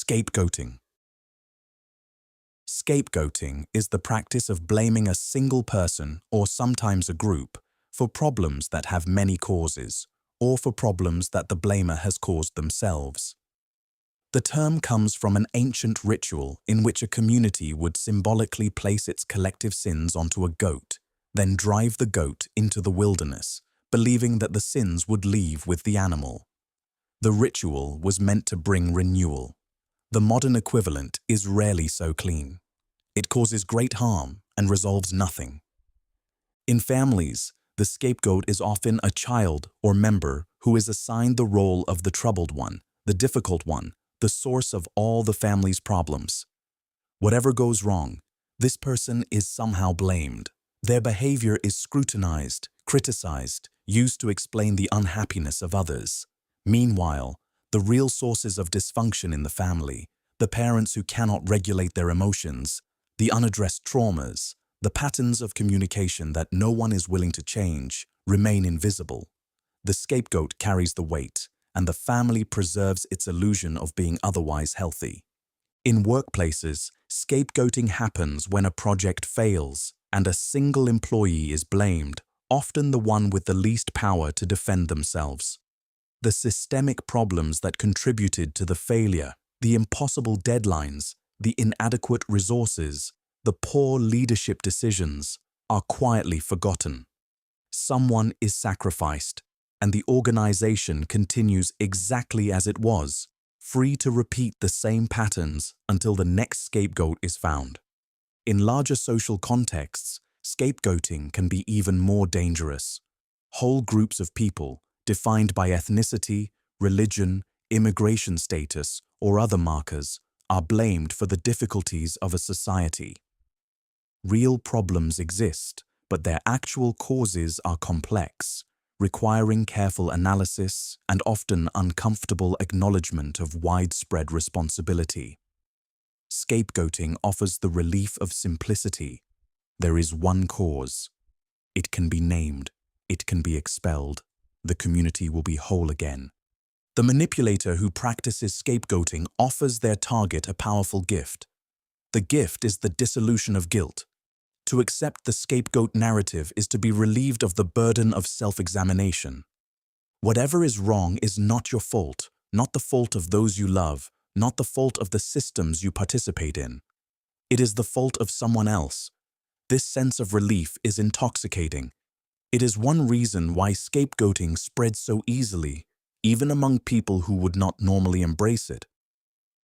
Scapegoating. Scapegoating is the practice of blaming a single person, or sometimes a group, for problems that have many causes, or for problems that the blamer has caused themselves. The term comes from an ancient ritual in which a community would symbolically place its collective sins onto a goat, then drive the goat into the wilderness, believing that the sins would leave with the animal. The ritual was meant to bring renewal. The modern equivalent is rarely so clean. It causes great harm and resolves nothing. In families, the scapegoat is often a child or member who is assigned the role of the troubled one, the difficult one, the source of all the family's problems. Whatever goes wrong, this person is somehow blamed. Their behavior is scrutinized, criticized, used to explain the unhappiness of others. Meanwhile, the real sources of dysfunction in the family, the parents who cannot regulate their emotions, the unaddressed traumas, the patterns of communication that no one is willing to change, remain invisible. The scapegoat carries the weight, and the family preserves its illusion of being otherwise healthy. In workplaces, scapegoating happens when a project fails and a single employee is blamed, often the one with the least power to defend themselves. The systemic problems that contributed to the failure, the impossible deadlines, the inadequate resources, the poor leadership decisions, are quietly forgotten. Someone is sacrificed, and the organization continues exactly as it was, free to repeat the same patterns until the next scapegoat is found. In larger social contexts, scapegoating can be even more dangerous. Whole groups of people, defined by ethnicity, religion, immigration status, or other markers, are blamed for the difficulties of a society. Real problems exist, but their actual causes are complex, requiring careful analysis and often uncomfortable acknowledgement of widespread responsibility. Scapegoating offers the relief of simplicity. There is one cause. It can be named. It can be expelled. The community will be whole again. The manipulator who practices scapegoating offers their target a powerful gift. The gift is the dissolution of guilt. To accept the scapegoat narrative is to be relieved of the burden of self-examination. Whatever is wrong is not your fault, not the fault of those you love, not the fault of the systems you participate in. It is the fault of someone else. This sense of relief is intoxicating. It is one reason why scapegoating spreads so easily, even among people who would not normally embrace it.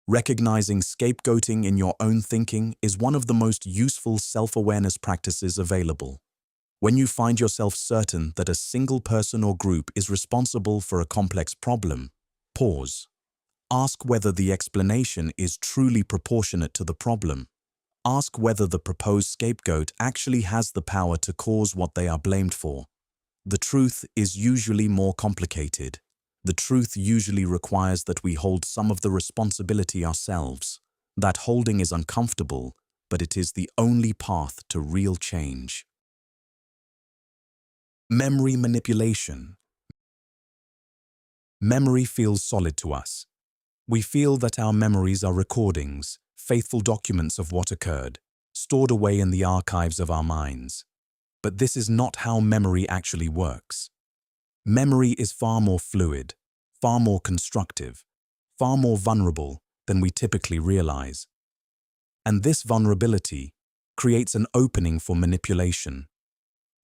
Recognizing scapegoating in your own thinking is one of the most useful self-awareness practices available. When you find yourself certain that a single person or group is responsible for a complex problem, pause. Ask whether the explanation is truly proportionate to the problem. Ask whether the proposed scapegoat actually has the power to cause what they are blamed for. The truth is usually more complicated. The truth usually requires that we hold some of the responsibility ourselves. That holding is uncomfortable, but it is the only path to real change. Memory manipulation. Memory feels solid to us. We feel that our memories are recordings, faithful documents of what occurred, stored away in the archives of our minds. But this is not how memory actually works. Memory is far more fluid, far more constructive, far more vulnerable than we typically realize. And this vulnerability creates an opening for manipulation.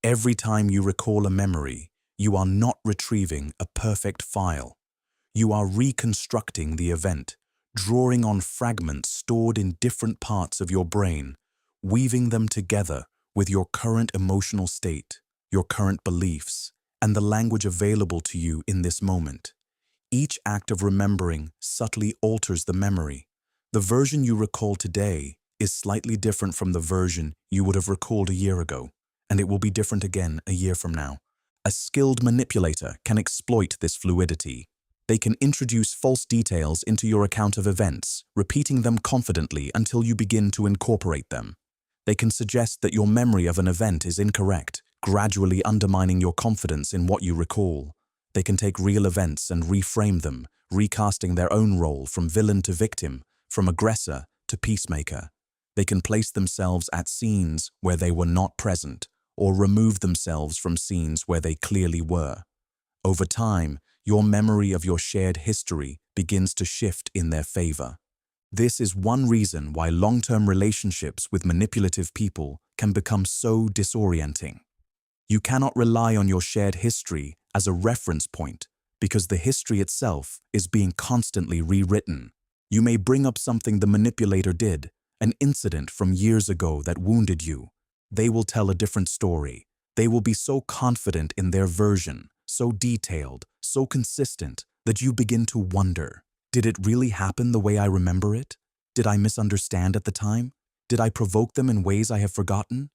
Every time you recall a memory, you are not retrieving a perfect file. You are reconstructing the event, drawing on fragments stored in different parts of your brain, weaving them together with your current emotional state, your current beliefs, and the language available to you in this moment. Each act of remembering subtly alters the memory. The version you recall today is slightly different from the version you would have recalled a year ago, and it will be different again a year from now. A skilled manipulator can exploit this fluidity. They can introduce false details into your account of events, repeating them confidently until you begin to incorporate them. They can suggest that your memory of an event is incorrect, gradually undermining your confidence in what you recall. They can take real events and reframe them, recasting their own role from villain to victim, from aggressor to peacemaker. They can place themselves at scenes where they were not present, or remove themselves from scenes where they clearly were. Over time, your memory of your shared history begins to shift in their favor. This is one reason why long-term relationships with manipulative people can become so disorienting. You cannot rely on your shared history as a reference point because the history itself is being constantly rewritten. You may bring up something the manipulator did, an incident from years ago that wounded you. They will tell a different story. They will be so confident in their version, so detailed, so consistent that you begin to wonder, did it really happen the way I remember it? Did I misunderstand at the time? Did I provoke them in ways I have forgotten?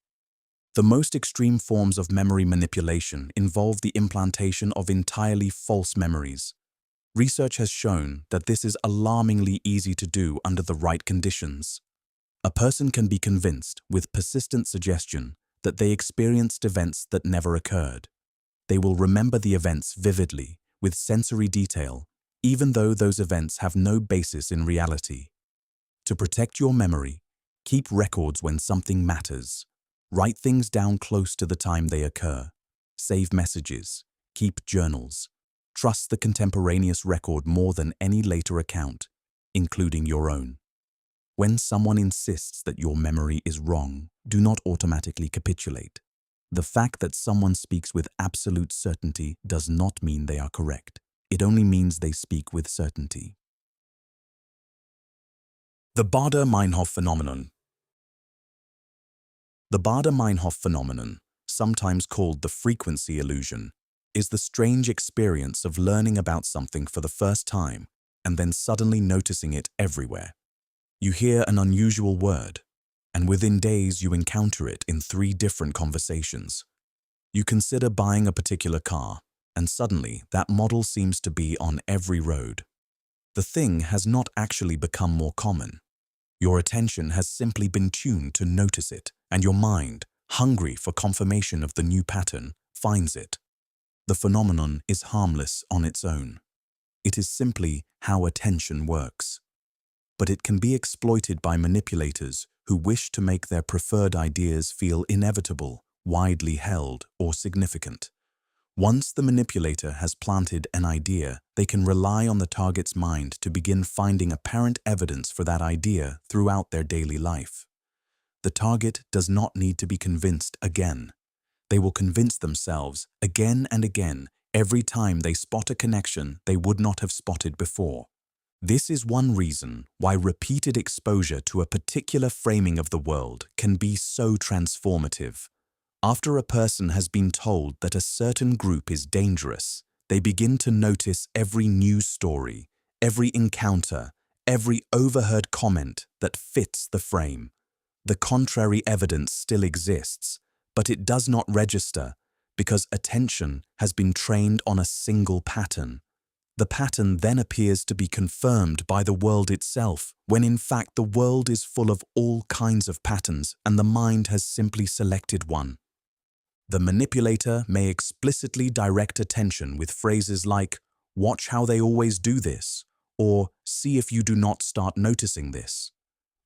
The most extreme forms of memory manipulation involve the implantation of entirely false memories. Research has shown that this is alarmingly easy to do under the right conditions. A person can be convinced, with persistent suggestion, that they experienced events that never occurred. They will remember the events vividly, with sensory detail, even though those events have no basis in reality. To protect your memory, keep records when something matters. Write things down close to the time they occur. Save messages. Keep journals. Trust the contemporaneous record more than any later account, including your own. When someone insists that your memory is wrong, do not automatically capitulate. The fact that someone speaks with absolute certainty does not mean they are correct. It only means they speak with certainty. The Baader-Meinhof phenomenon. The Baader-Meinhof phenomenon, sometimes called the frequency illusion, is the strange experience of learning about something for the first time and then suddenly noticing it everywhere. You hear an unusual word, and within days you encounter it in 3 different conversations. You consider buying a particular car, and suddenly that model seems to be on every road. The thing has not actually become more common. Your attention has simply been tuned to notice it, and your mind, hungry for confirmation of the new pattern, finds it. The phenomenon is harmless on its own. It is simply how attention works. But it can be exploited by manipulators who wish to make their preferred ideas feel inevitable, widely held, or significant. Once the manipulator has planted an idea, they can rely on the target's mind to begin finding apparent evidence for that idea throughout their daily life. The target does not need to be convinced again. They will convince themselves again and again every time they spot a connection they would not have spotted before. This is one reason why repeated exposure to a particular framing of the world can be so transformative. After a person has been told that a certain group is dangerous, they begin to notice every news story, every encounter, every overheard comment that fits the frame. The contrary evidence still exists, but it does not register because attention has been trained on a single pattern. The pattern then appears to be confirmed by the world itself, when in fact the world is full of all kinds of patterns and the mind has simply selected one. The manipulator may explicitly direct attention with phrases like, "Watch how they always do this," or "See if you do not start noticing this."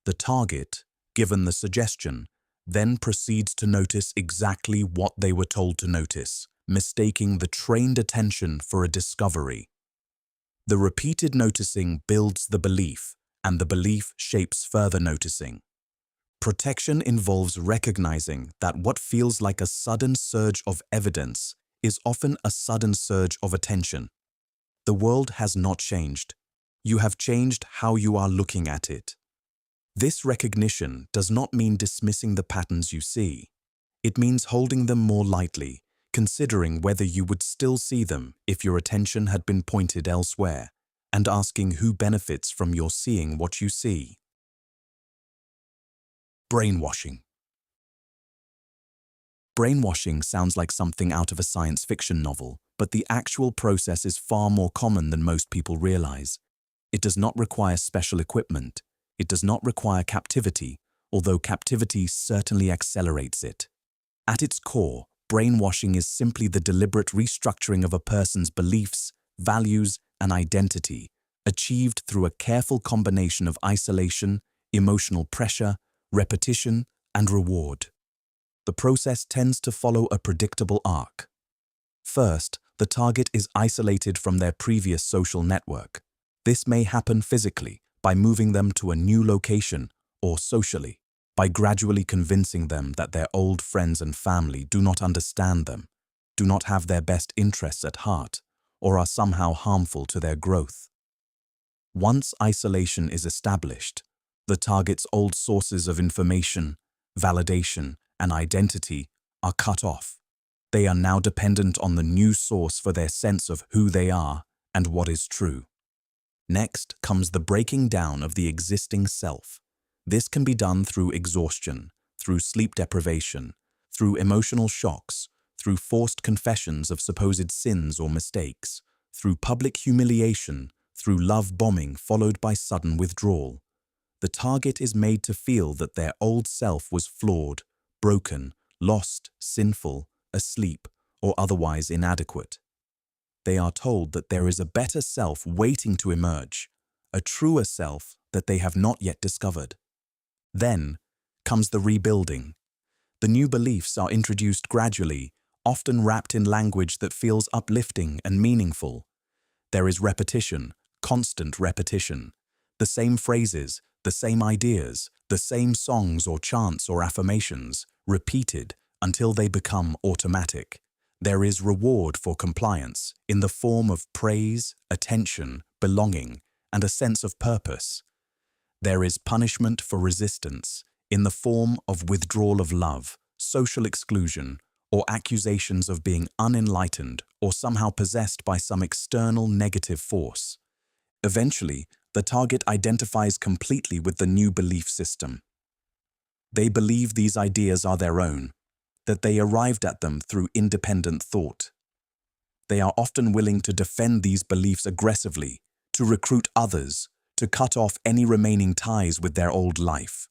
The target, given the suggestion, then proceeds to notice exactly what they were told to notice, mistaking the trained attention for a discovery. The repeated noticing builds the belief, and the belief shapes further noticing. Protection involves recognizing that what feels like a sudden surge of evidence is often a sudden surge of attention. The world has not changed. You have changed how you are looking at it. This recognition does not mean dismissing the patterns you see. It means holding them more lightly, considering whether you would still see them if your attention had been pointed elsewhere, and asking who benefits from your seeing what you see. Brainwashing. Brainwashing sounds like something out of a science fiction novel, but the actual process is far more common than most people realize. It does not require special equipment. It does not require captivity, although captivity certainly accelerates it. At its core, brainwashing is simply the deliberate restructuring of a person's beliefs, values, and identity, achieved through a careful combination of isolation, emotional pressure, repetition, and reward. The process tends to follow a predictable arc. First, the target is isolated from their previous social network. This may happen physically, by moving them to a new location, or socially, by gradually convincing them that their old friends and family do not understand them, do not have their best interests at heart, or are somehow harmful to their growth. Once isolation is established, the target's old sources of information, validation, and identity are cut off. They are now dependent on the new source for their sense of who they are and what is true. Next comes the breaking down of the existing self. This can be done through exhaustion, through sleep deprivation, through emotional shocks, through forced confessions of supposed sins or mistakes, through public humiliation, through love bombing followed by sudden withdrawal. The target is made to feel that their old self was flawed, broken, lost, sinful, asleep, or otherwise inadequate. They are told that there is a better self waiting to emerge, a truer self that they have not yet discovered. Then comes the rebuilding. The new beliefs are introduced gradually, often wrapped in language that feels uplifting and meaningful. There is repetition, constant repetition. The same phrases, the same ideas, the same songs or chants or affirmations, repeated until they become automatic. There is reward for compliance in the form of praise, attention, belonging, and a sense of purpose. There is punishment for resistance in the form of withdrawal of love, social exclusion, or accusations of being unenlightened or somehow possessed by some external negative force. Eventually, the target identifies completely with the new belief system. They believe these ideas are their own, that they arrived at them through independent thought. They are often willing to defend these beliefs aggressively, to recruit others, to cut off any remaining ties with their old life.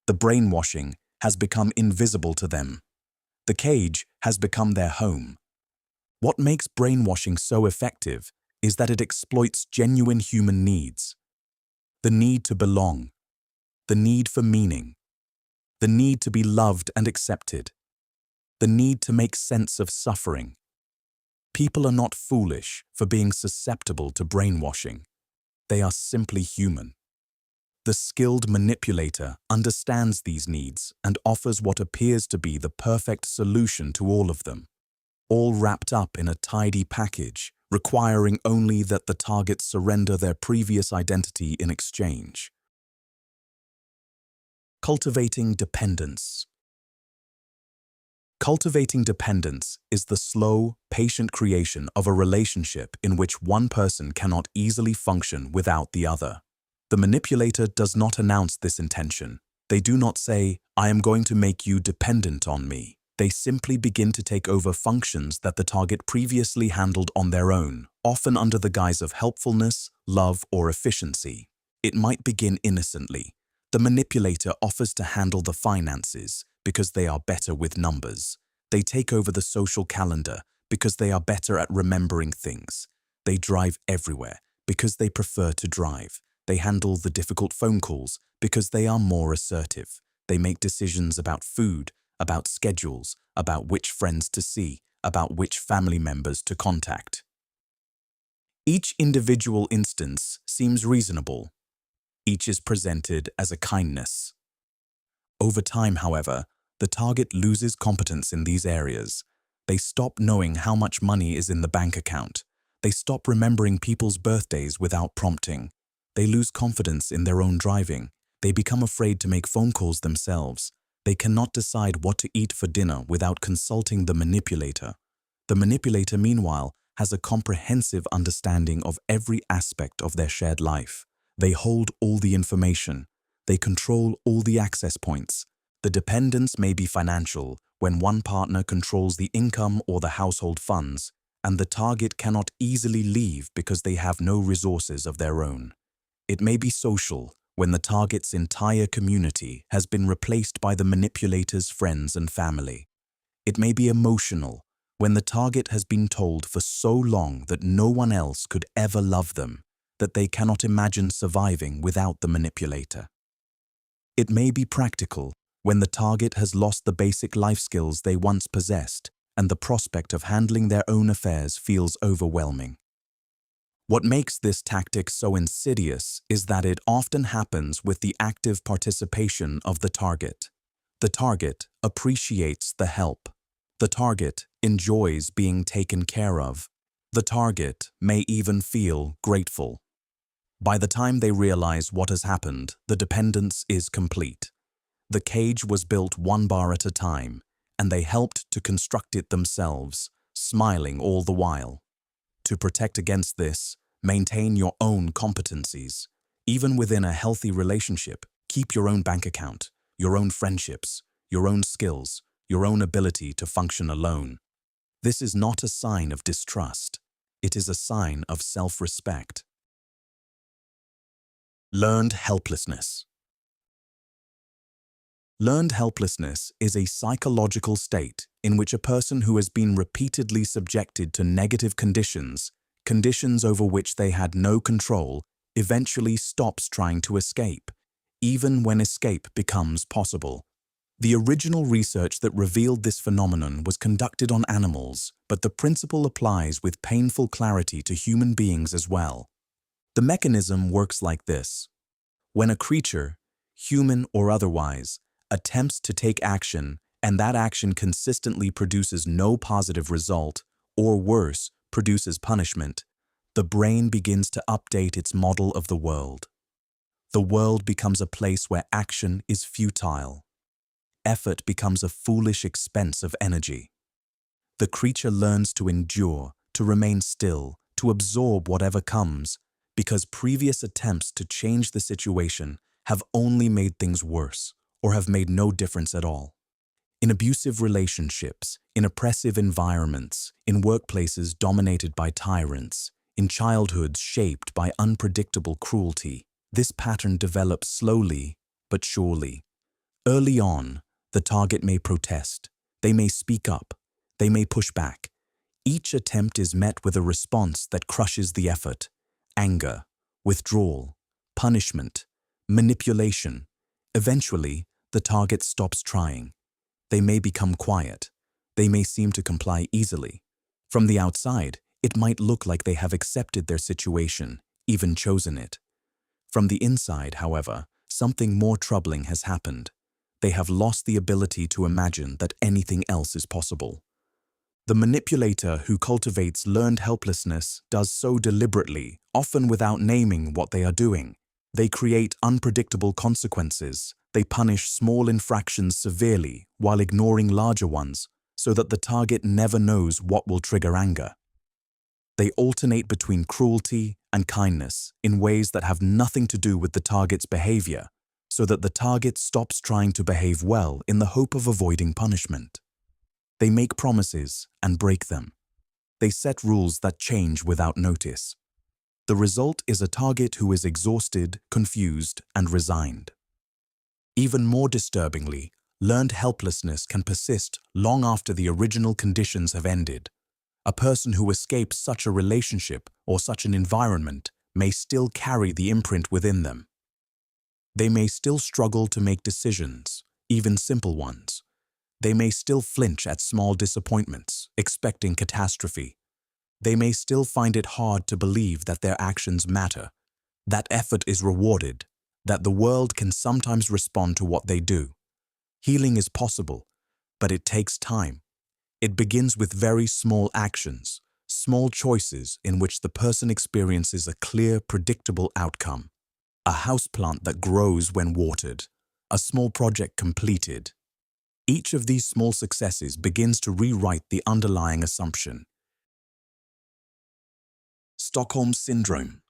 The brainwashing has become invisible to them. The cage has become their home. What makes brainwashing so effective is that it exploits genuine human needs. The need to belong, the need for meaning, the need to be loved and accepted, the need to make sense of suffering. People are not foolish for being susceptible to brainwashing. They are simply human. The skilled manipulator understands these needs and offers what appears to be the perfect solution to all of them, all wrapped up in a tidy package, requiring only that the target surrender their previous identity in exchange. Cultivating dependence. Cultivating dependence is the slow, patient creation of a relationship in which one person cannot easily function without the other. The manipulator does not announce this intention. They do not say, "I am going to make you dependent on me." They simply begin to take over functions that the target previously handled on their own, often under the guise of helpfulness, love, or efficiency. It might begin innocently. The manipulator offers to handle the finances because they are better with numbers. They take over the social calendar because they are better at remembering things. They drive everywhere because they prefer to drive. They handle the difficult phone calls because they are more assertive. They make decisions about food, about schedules, about which friends to see, about which family members to contact. Each individual instance seems reasonable. Each is presented as a kindness. Over time, however, the target loses competence in these areas. They stop knowing how much money is in the bank account. They stop remembering people's birthdays without prompting. They lose confidence in their own driving. They become afraid to make phone calls themselves. They cannot decide what to eat for dinner without consulting the manipulator. The manipulator, meanwhile, has a comprehensive understanding of every aspect of their shared life. They hold all the information. They control all the access points. The dependence may be financial, when one partner controls the income or the household funds, and the target cannot easily leave because they have no resources of their own. It may be social, when the target's entire community has been replaced by the manipulator's friends and family. It may be emotional, when the target has been told for so long that no one else could ever love them. that they cannot imagine surviving without the manipulator. It may be practical when the target has lost the basic life skills they once possessed and the prospect of handling their own affairs feels overwhelming. What makes this tactic so insidious is that it often happens with the active participation of the target. The target appreciates the help. The target enjoys being taken care of. The target may even feel grateful. By the time they realize what has happened, the dependence is complete. The cage was built one bar at a time, and they helped to construct it themselves, smiling all the while. To protect against this, maintain your own competencies. Even within a healthy relationship, keep your own bank account, your own friendships, your own skills, your own ability to function alone. This is not a sign of distrust. It is a sign of self-respect. Learned helplessness. Learned helplessness is a psychological state in which a person who has been repeatedly subjected to negative conditions over which they had no control, eventually stops trying to escape, even when escape becomes possible. The original research that revealed this phenomenon was conducted on animals, but the principle applies with painful clarity to human beings as well. The mechanism works like this. When a creature, human or otherwise, attempts to take action and that action consistently produces no positive result, or worse, produces punishment, the brain begins to update its model of the world. The world becomes a place where action is futile. Effort becomes a foolish expense of energy. The creature learns to endure, to remain still, to absorb whatever comes, because previous attempts to change the situation have only made things worse or have made no difference at all. In abusive relationships, in oppressive environments, in workplaces dominated by tyrants, in childhoods shaped by unpredictable cruelty, this pattern develops slowly but surely. Early on, the target may protest, they may speak up, they may push back. Each attempt is met with a response that crushes the effort: anger, withdrawal, punishment, manipulation. Eventually, the target stops trying. They may become quiet. They may seem to comply easily. From the outside, it might look like they have accepted their situation, even chosen it. From the inside, however, something more troubling has happened. They have lost the ability to imagine that anything else is possible. The manipulator who cultivates learned helplessness does so deliberately, often without naming what they are doing. They create unpredictable consequences. They punish small infractions severely while ignoring larger ones, so that the target never knows what will trigger anger. They alternate between cruelty and kindness in ways that have nothing to do with the target's behavior, so that the target stops trying to behave well in the hope of avoiding punishment. They make promises and break them. They set rules that change without notice. The result is a target who is exhausted, confused, and resigned. Even more disturbingly, learned helplessness can persist long after the original conditions have ended. A person who escapes such a relationship or such an environment may still carry the imprint within them. They may still struggle to make decisions, even simple ones. They may still flinch at small disappointments, expecting catastrophe. They may still find it hard to believe that their actions matter, that effort is rewarded, that the world can sometimes respond to what they do. Healing is possible, but it takes time. It begins with very small actions, small choices in which the person experiences a clear, predictable outcome. A houseplant that grows when watered, a small project completed. Each of these small successes begins to rewrite the underlying assumption. Stockholm Syndrome.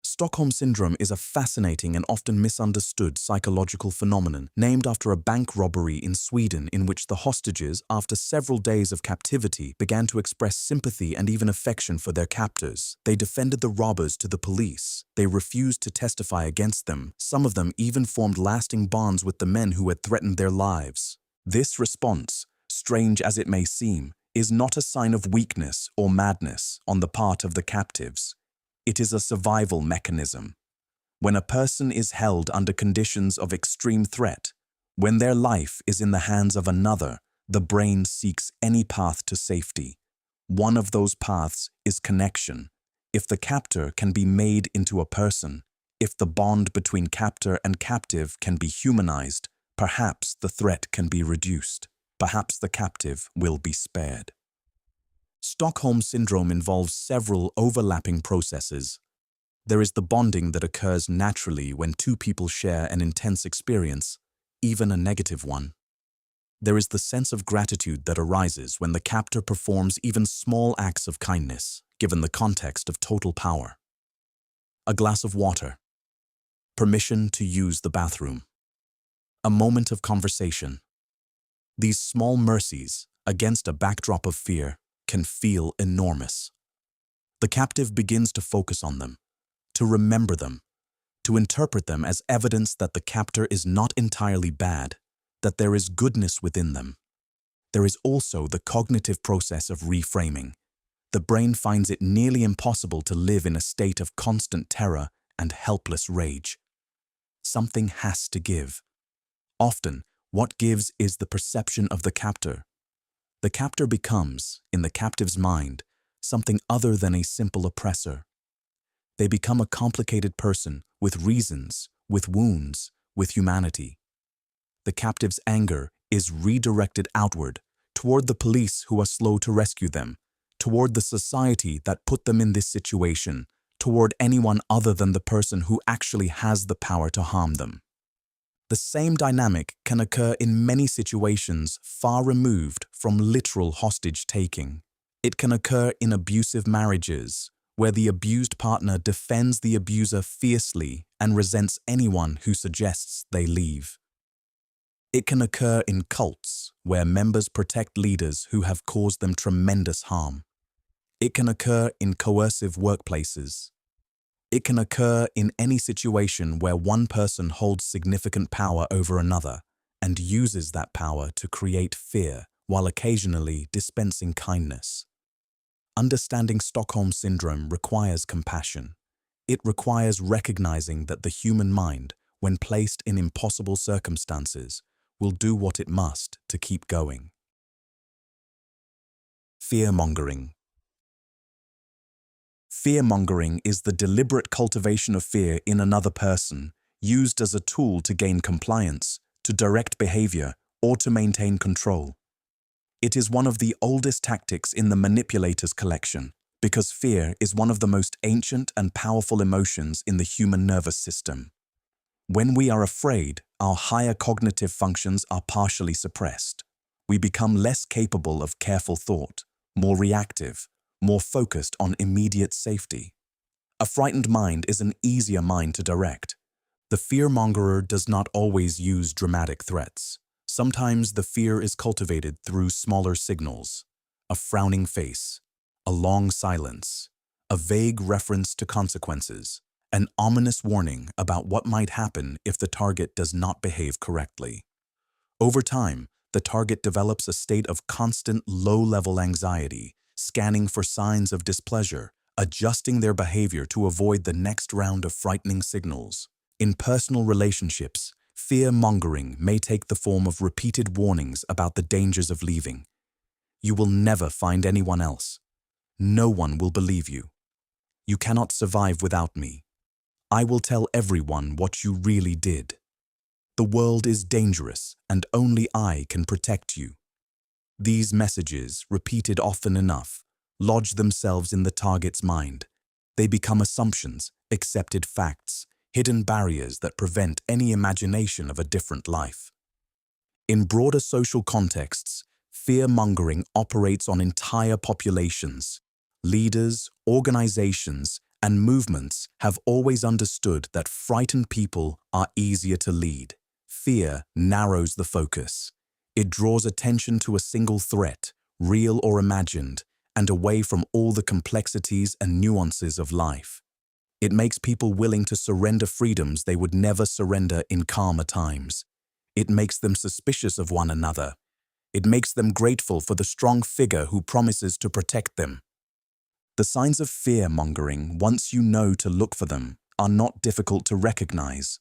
Stockholm Syndrome is a fascinating and often misunderstood psychological phenomenon named after a bank robbery in Sweden in which the hostages, after several days of captivity, began to express sympathy and even affection for their captors. They defended the robbers to the police. They refused to testify against them. Some of them even formed lasting bonds with the men who had threatened their lives. This response, strange as it may seem, is not a sign of weakness or madness on the part of the captives. It is a survival mechanism. When a person is held under conditions of extreme threat, when their life is in the hands of another, the brain seeks any path to safety. One of those paths is connection. If the captor can be made into a person, if the bond between captor and captive can be humanized, perhaps the threat can be reduced. Perhaps the captive will be spared. Stockholm Syndrome involves several overlapping processes. There is the bonding that occurs naturally when two people share an intense experience, even a negative one. There is the sense of gratitude that arises when the captor performs even small acts of kindness, given the context of total power. A glass of water. Permission to use the bathroom. A moment of conversation. These small mercies, against a backdrop of fear, can feel enormous. The captive begins to focus on them, to remember them, to interpret them as evidence that the captor is not entirely bad, that there is goodness within them. There is also the cognitive process of reframing. The brain finds it nearly impossible to live in a state of constant terror and helpless rage. Something has to give. Often, what gives is the perception of the captor. The captor becomes, in the captive's mind, something other than a simple oppressor. They become a complicated person with reasons, with wounds, with humanity. The captive's anger is redirected outward, toward the police who are slow to rescue them, toward the society that put them in this situation, toward anyone other than the person who actually has the power to harm them. The same dynamic can occur in many situations far removed from literal hostage-taking. It can occur in abusive marriages, where the abused partner defends the abuser fiercely and resents anyone who suggests they leave. It can occur in cults, where members protect leaders who have caused them tremendous harm. It can occur in coercive workplaces. It can occur in any situation where one person holds significant power over another and uses that power to create fear while occasionally dispensing kindness. Understanding Stockholm Syndrome requires compassion. It requires recognizing that the human mind, when placed in impossible circumstances, will do what it must to keep going. Fear-mongering. Fear-mongering is the deliberate cultivation of fear in another person, used as a tool to gain compliance, to direct behavior, or to maintain control. It is one of the oldest tactics in the manipulators collection, because fear is one of the most ancient and powerful emotions in the human nervous system. When we are afraid, our higher cognitive functions are partially suppressed. We become less capable of careful thought, more reactive, more focused on immediate safety. A frightened mind is an easier mind to direct. The fear-mongerer does not always use dramatic threats. Sometimes the fear is cultivated through smaller signals: a frowning face, a long silence, a vague reference to consequences, an ominous warning about what might happen if the target does not behave correctly. Over time, the target develops a state of constant low-level anxiety, scanning for signs of displeasure, adjusting their behavior to avoid the next round of frightening signals. In personal relationships, fear-mongering may take the form of repeated warnings about the dangers of leaving. You will never find anyone else. No one will believe you. You cannot survive without me. I will tell everyone what you really did. The world is dangerous, and only I can protect you. These messages, repeated often enough, lodge themselves in the target's mind. They become assumptions, accepted facts, hidden barriers that prevent any imagination of a different life. In broader social contexts, fear-mongering operates on entire populations. Leaders, organizations, and movements have always understood that frightened people are easier to lead. Fear narrows the focus. It draws attention to a single threat, real or imagined, and away from all the complexities and nuances of life. It makes people willing to surrender freedoms they would never surrender in calmer times. It makes them suspicious of one another. It makes them grateful for the strong figure who promises to protect them. The signs of fear-mongering, once you know to look for them, are not difficult to recognize.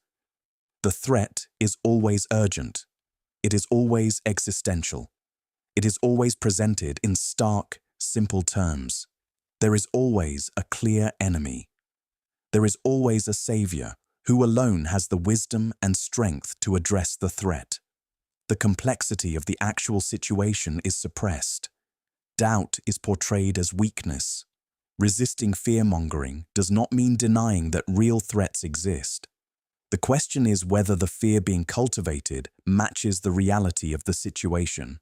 The threat is always urgent. It is always existential. It is always presented in stark, simple terms. There is always a clear enemy. There is always a savior who alone has the wisdom and strength to address the threat. The complexity of the actual situation is suppressed. Doubt is portrayed as weakness. Resisting fear-mongering does not mean denying that real threats exist. The question is whether the fear being cultivated matches the reality of the situation.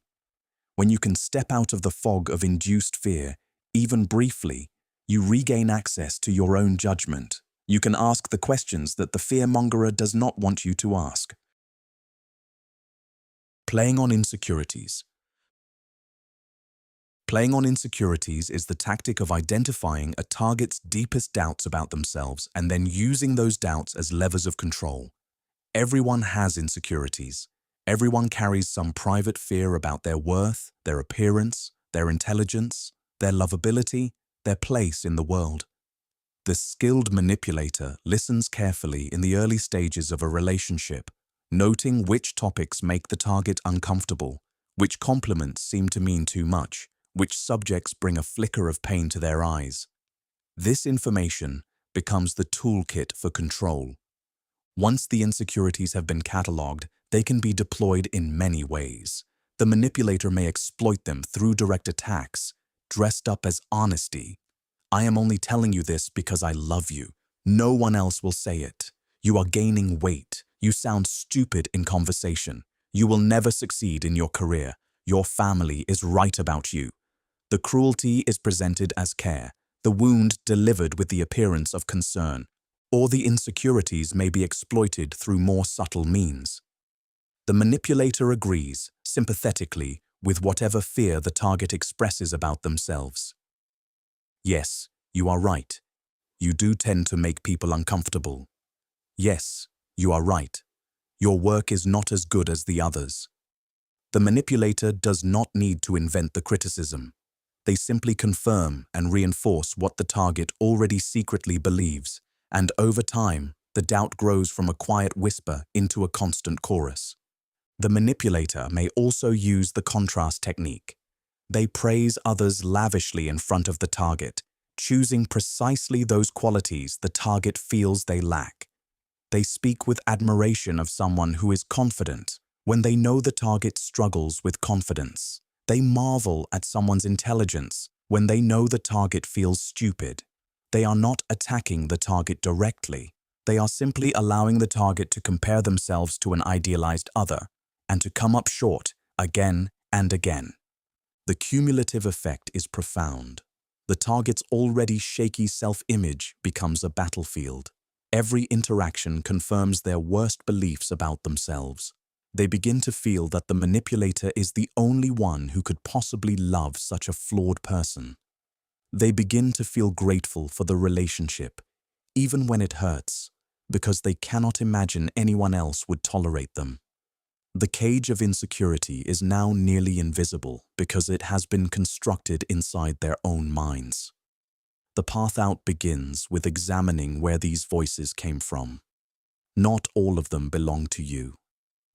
When you can step out of the fog of induced fear, even briefly, you regain access to your own judgment. You can ask the questions that the fear-mongerer does not want you to ask. Playing on insecurities. Playing on insecurities is the tactic of identifying a target's deepest doubts about themselves and then using those doubts as levers of control. Everyone has insecurities. Everyone carries some private fear about their worth, their appearance, their intelligence, their lovability, their place in the world. The skilled manipulator listens carefully in the early stages of a relationship, noting which topics make the target uncomfortable, which compliments seem to mean too much, which subjects bring a flicker of pain to their eyes. This information becomes the toolkit for control. Once the insecurities have been catalogued, they can be deployed in many ways. The manipulator may exploit them through direct attacks, dressed up as honesty. I am only telling you this because I love you. No one else will say it. You are gaining weight. You sound stupid in conversation. You will never succeed in your career. Your family is right about you. The cruelty is presented as care, the wound delivered with the appearance of concern, or the insecurities may be exploited through more subtle means. The manipulator agrees, sympathetically, with whatever fear the target expresses about themselves. Yes, you are right. You do tend to make people uncomfortable. Yes, you are right. Your work is not as good as the others. The manipulator does not need to invent the criticism. They simply confirm and reinforce what the target already secretly believes, and over time, the doubt grows from a quiet whisper into a constant chorus. The manipulator may also use the contrast technique. They praise others lavishly in front of the target, choosing precisely those qualities the target feels they lack. They speak with admiration of someone who is confident when they know the target struggles with confidence. They marvel at someone's intelligence when they know the target feels stupid. They are not attacking the target directly. They are simply allowing the target to compare themselves to an idealized other and to come up short again and again. The cumulative effect is profound. The target's already shaky self-image becomes a battlefield. Every interaction confirms their worst beliefs about themselves. They begin to feel that the manipulator is the only one who could possibly love such a flawed person. They begin to feel grateful for the relationship, even when it hurts, because they cannot imagine anyone else would tolerate them. The cage of insecurity is now nearly invisible because it has been constructed inside their own minds. The path out begins with examining where these voices came from. Not all of them belong to you.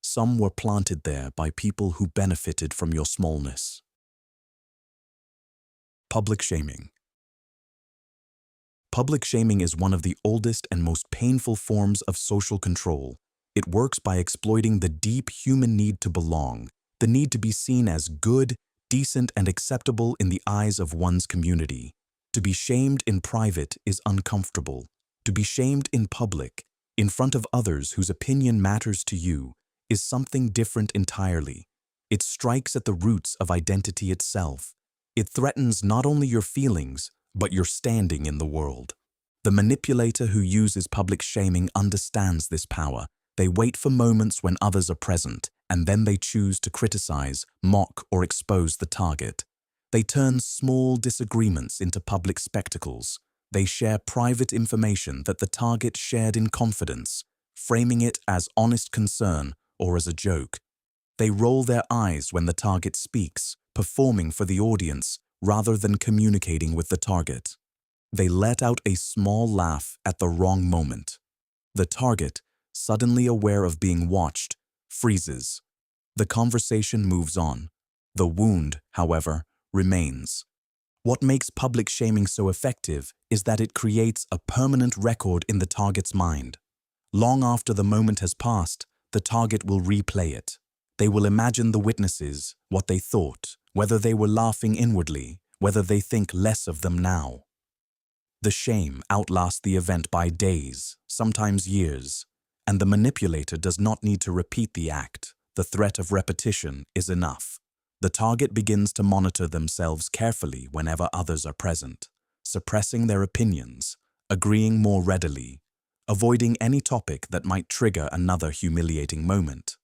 Some were planted there by people who benefited from your smallness. Public shaming. Public shaming is one of the oldest and most painful forms of social control. It works by exploiting the deep human need to belong, the need to be seen as good, decent, and acceptable in the eyes of one's community. To be shamed in private is uncomfortable. To be shamed in public, in front of others whose opinion matters to you, is something different entirely. It strikes at the roots of identity itself. It threatens not only your feelings, but your standing in the world. The manipulator who uses public shaming understands this power. They wait for moments when others are present, and then they choose to criticize, mock, or expose the target. They turn small disagreements into public spectacles. They share private information that the target shared in confidence, framing it as honest concern or as a joke. They roll their eyes when the target speaks, performing for the audience rather than communicating with the target. They let out a small laugh at the wrong moment. The target, suddenly aware of being watched, freezes. The conversation moves on. The wound, however, remains. What makes public shaming so effective is that it creates a permanent record in the target's mind. Long after the moment has passed, the target will replay it. They will imagine the witnesses, what they thought, whether they were laughing inwardly, whether they think less of them now. The shame outlasts the event by days, sometimes years, and the manipulator does not need to repeat the act. The threat of repetition is enough. The target begins to monitor themselves carefully whenever others are present, suppressing their opinions, agreeing more readily, avoiding any topic that might trigger another humiliating moment.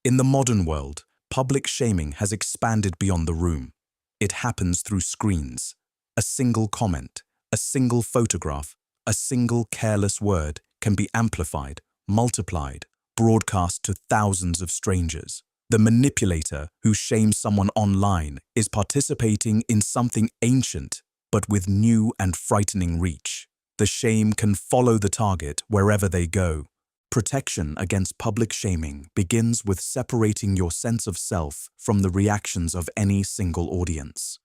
In the modern world, public shaming has expanded beyond the room. It happens through screens. A single comment, a single photograph, a single careless word can be amplified, multiplied, broadcast to thousands of strangers. The manipulator who shames someone online is participating in something ancient, but with new and frightening reach. The shame can follow the target wherever they go. Protection against public shaming begins with separating your sense of self from the reactions of any single audience.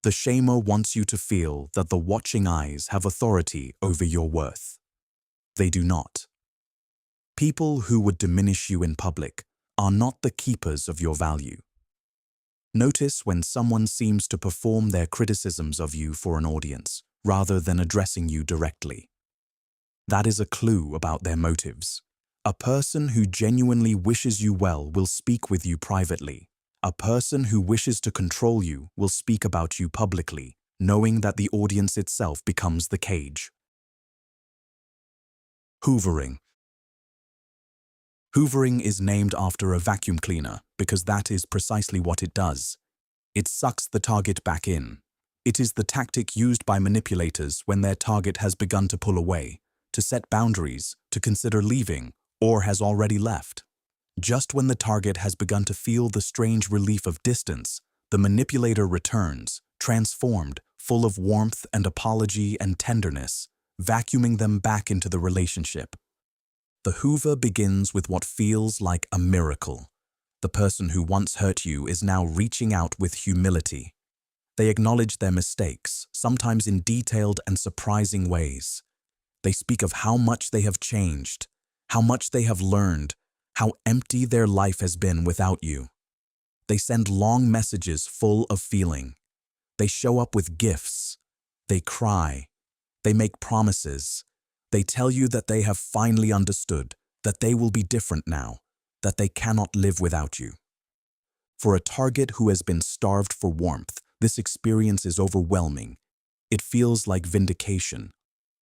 The shamer wants you to feel that the watching eyes have authority over your worth. They do not. People who would diminish you in public are not the keepers of your value. Notice when someone seems to perform their criticisms of you for an audience, rather than addressing you directly. That is a clue about their motives. A person who genuinely wishes you well will speak with you privately. A person who wishes to control you will speak about you publicly, knowing that the audience itself becomes the cage. Hoovering. Hoovering is named after a vacuum cleaner because that is precisely what it does. It sucks the target back in. It is the tactic used by manipulators when their target has begun to pull away, to set boundaries, to consider leaving, or has already left. Just when the target has begun to feel the strange relief of distance, the manipulator returns, transformed, full of warmth and apology and tenderness, vacuuming them back into the relationship. The Hoover begins with what feels like a miracle. The person who once hurt you is now reaching out with humility. They acknowledge their mistakes, sometimes in detailed and surprising ways. They speak of how much they have changed, how much they have learned, how empty their life has been without you. They send long messages full of feeling. They show up with gifts. They cry. They make promises. They tell you that they have finally understood, that they will be different now, that they cannot live without you. For a target who has been starved for warmth, this experience is overwhelming. It feels like vindication.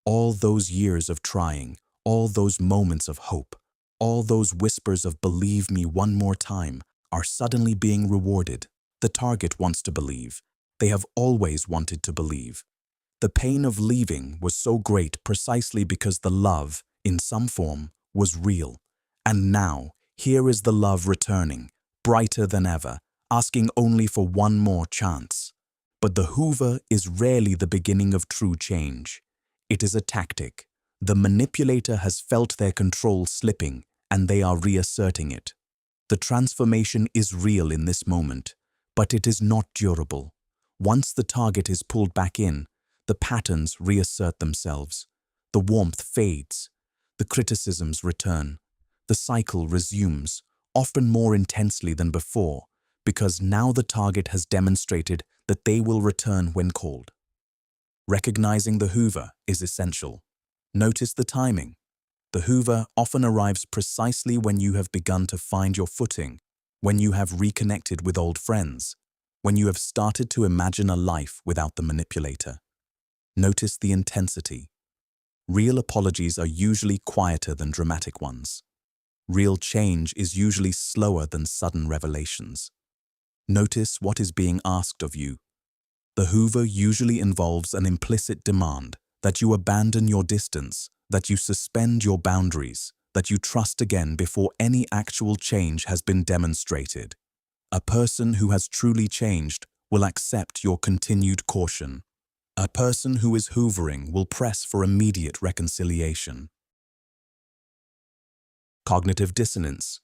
All those years of trying, all those moments of hope, all those whispers of "believe me one more time" are suddenly being rewarded. The target wants to believe. They have always wanted to believe. The pain of leaving was so great precisely because the love, in some form, was real. And now, here is the love returning, brighter than ever, asking only for one more chance. But the Hoover is rarely the beginning of true change. It is a tactic. The manipulator has felt their control slipping, and they are reasserting it. The transformation is real in this moment, but it is not durable. Once the target is pulled back in, the patterns reassert themselves. The warmth fades. The criticisms return. The cycle resumes, often more intensely than before, because now the target has demonstrated that they will return when called. Recognizing the Hoover is essential. Notice the timing. The Hoover often arrives precisely when you have begun to find your footing, when you have reconnected with old friends, when you have started to imagine a life without the manipulator. Notice the intensity. Real apologies are usually quieter than dramatic ones. Real change is usually slower than sudden revelations. Notice what is being asked of you. The Hoover usually involves an implicit demand that you abandon your distance, that you suspend your boundaries, that you trust again before any actual change has been demonstrated. A person who has truly changed will accept your continued caution. A person who is hoovering will press for immediate reconciliation. Cognitive dissonance.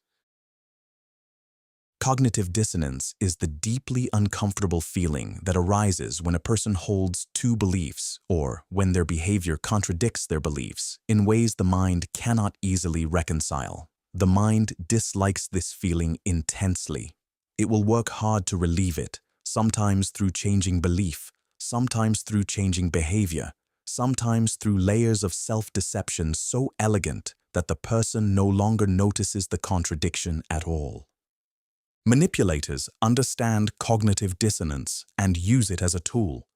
Cognitive dissonance is the deeply uncomfortable feeling that arises when a person holds two beliefs or when their behavior contradicts their beliefs in ways the mind cannot easily reconcile. The mind dislikes this feeling intensely. It will work hard to relieve it, sometimes through changing belief, sometimes through changing behavior, sometimes through layers of self-deception so elegant that the person no longer notices the contradiction at all. Manipulators understand cognitive dissonance and use it as a tool.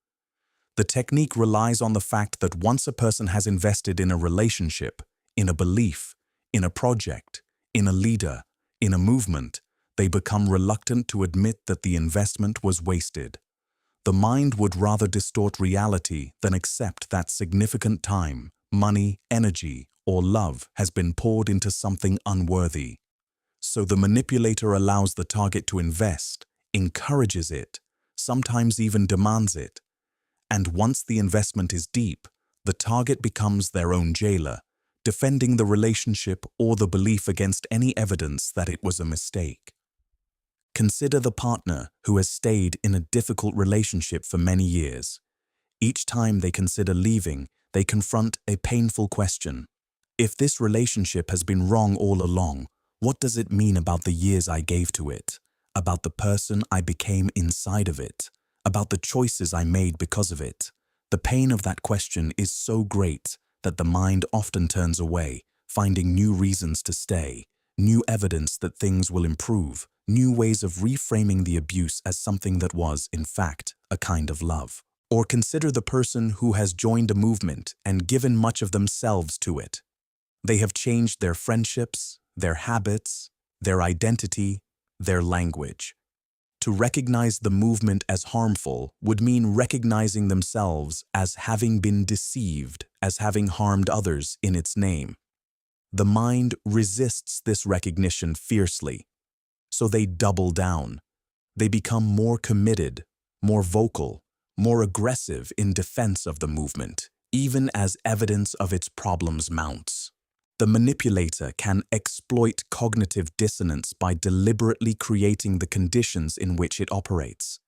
The technique relies on the fact that once a person has invested in a relationship, in a belief, in a project, in a leader, in a movement, they become reluctant to admit that the investment was wasted. The mind would rather distort reality than accept that significant time, money, energy, or love has been poured into something unworthy. So the manipulator allows the target to invest, encourages it, sometimes even demands it. And once the investment is deep, the target becomes their own jailer, defending the relationship or the belief against any evidence that it was a mistake. Consider the partner who has stayed in a difficult relationship for many years. Each time they consider leaving, they confront a painful question. If this relationship has been wrong all along, what does it mean about the years I gave to it? About the person I became inside of it? About the choices I made because of it? The pain of that question is so great that the mind often turns away, finding new reasons to stay, new evidence that things will improve, new ways of reframing the abuse as something that was, in fact, a kind of love. Or consider the person who has joined a movement and given much of themselves to it. They have changed their friendships, their habits, their identity, their language. To recognize the movement as harmful would mean recognizing themselves as having been deceived, as having harmed others in its name. The mind resists this recognition fiercely, so they double down. They become more committed, more vocal, more aggressive in defense of the movement, even as evidence of its problems mounts. The manipulator can exploit cognitive dissonance by deliberately creating the conditions in which it operates.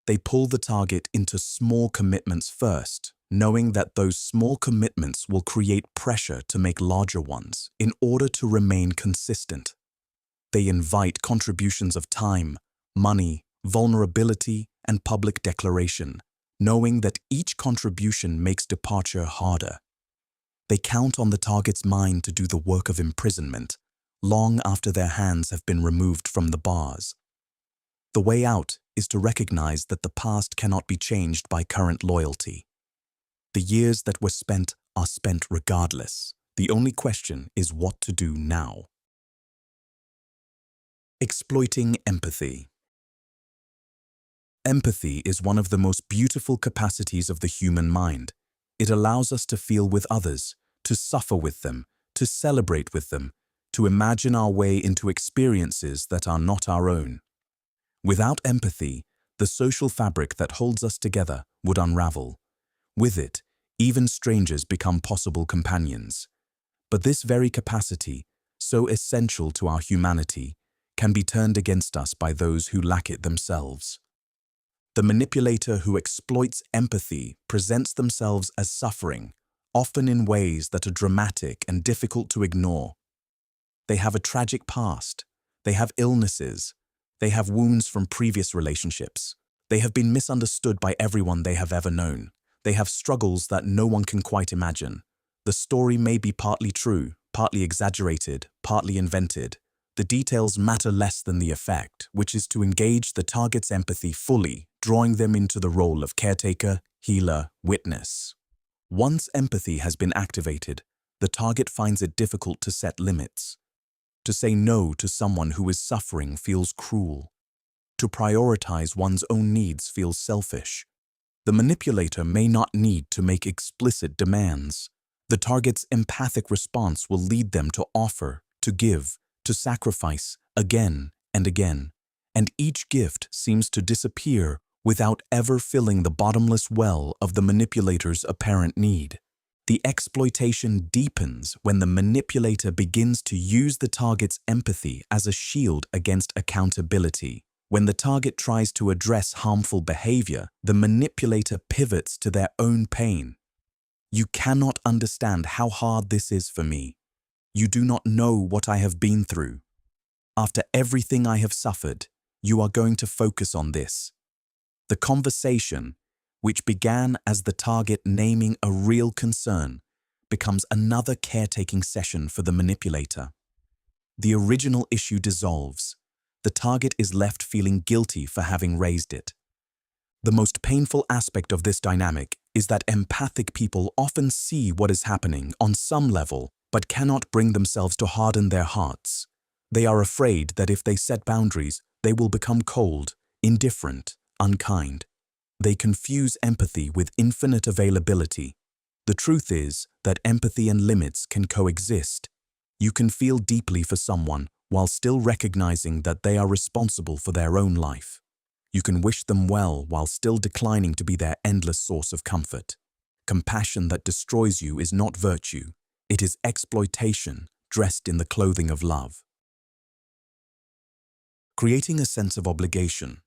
They pull the target into small commitments first, knowing that those small commitments will create pressure to make larger ones in order to remain consistent. They invite contributions of time, money, vulnerability, and public declaration, knowing that each contribution makes departure harder. They count on the target's mind to do the work of imprisonment, long after their hands have been removed from the bars. The way out is to recognize that the past cannot be changed by current loyalty. The years that were spent are spent regardless. The only question is what to do now. Exploiting empathy. Empathy is one of the most beautiful capacities of the human mind. It allows us to feel with others, to suffer with them, to celebrate with them, to imagine our way into experiences that are not our own. Without empathy, the social fabric that holds us together would unravel. With it, even strangers become possible companions. But this very capacity, so essential to our humanity, can be turned against us by those who lack it themselves. The manipulator who exploits empathy presents themselves as suffering, often in ways that are dramatic and difficult to ignore. They have a tragic past. They have illnesses. They have wounds from previous relationships. They have been misunderstood by everyone they have ever known. They have struggles that no one can quite imagine. The story may be partly true, partly exaggerated, partly invented. The details matter less than the effect, which is to engage the target's empathy fully, drawing them into the role of caretaker, healer, witness. Once empathy has been activated, the target finds it difficult to set limits. To say no to someone who is suffering feels cruel. To prioritize one's own needs feels selfish. The manipulator may not need to make explicit demands. The target's empathic response will lead them to offer, to give, to sacrifice again and again, and each gift seems to disappear without ever filling the bottomless well of the manipulator's apparent need. The exploitation deepens when the manipulator begins to use the target's empathy as a shield against accountability. When the target tries to address harmful behavior, the manipulator pivots to their own pain. You cannot understand how hard this is for me. You do not know what I have been through. After everything I have suffered, you are going to focus on this. The conversation, which began as the target naming a real concern, becomes another caretaking session for the manipulator. The original issue dissolves. The target is left feeling guilty for having raised it. The most painful aspect of this dynamic is that empathic people often see what is happening on some level, but cannot bring themselves to harden their hearts. They are afraid that if they set boundaries, they will become cold, indifferent, unkind. They confuse empathy with infinite availability. The truth is that empathy and limits can coexist. You can feel deeply for someone while still recognizing that they are responsible for their own life. You can wish them well while still declining to be their endless source of comfort. Compassion that destroys you is not virtue. It is exploitation dressed in the clothing of love. Creating a sense of obligation.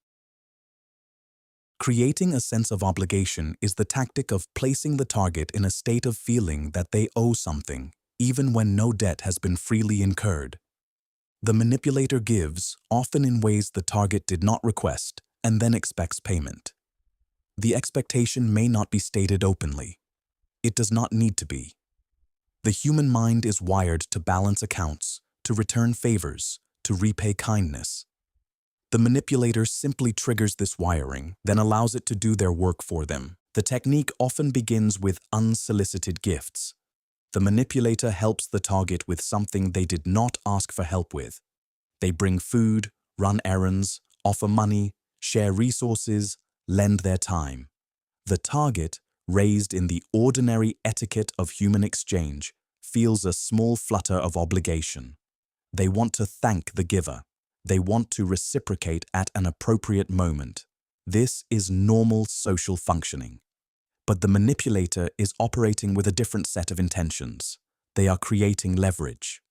Creating a sense of obligation is the tactic of placing the target in a state of feeling that they owe something, even when no debt has been freely incurred. The manipulator gives, often in ways the target did not request, and then expects payment. The expectation may not be stated openly. It does not need to be. The human mind is wired to balance accounts, to return favors, to repay kindness. The manipulator simply triggers this wiring, then allows it to do their work for them. The technique often begins with unsolicited gifts. The manipulator helps the target with something they did not ask for help with. They bring food, run errands, offer money, share resources, lend their time. The target, raised in the ordinary etiquette of human exchange, feels a small flutter of obligation. They want to thank the giver. They want to reciprocate at an appropriate moment. This is normal social functioning. But the manipulator is operating with a different set of intentions. They are creating leverage.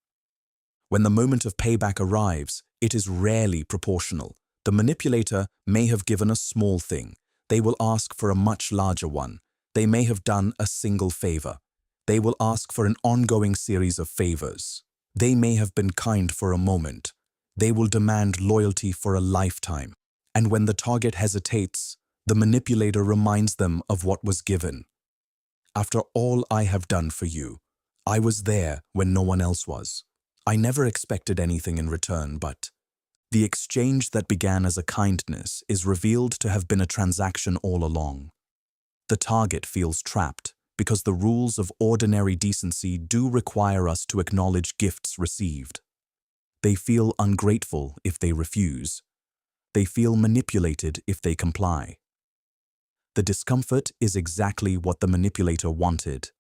When the moment of payback arrives, it is rarely proportional. The manipulator may have given a small thing. They will ask for a much larger one. They may have done a single favor. They will ask for an ongoing series of favors. They may have been kind for a moment. They will demand loyalty for a lifetime. And when the target hesitates, the manipulator reminds them of what was given. After all I have done for you, I was there when no one else was. I never expected anything in return, but the exchange that began as a kindness is revealed to have been a transaction all along. The target feels trapped because the rules of ordinary decency do require us to acknowledge gifts received. They feel ungrateful if they refuse. They feel manipulated if they comply. The discomfort is exactly what the manipulator wanted.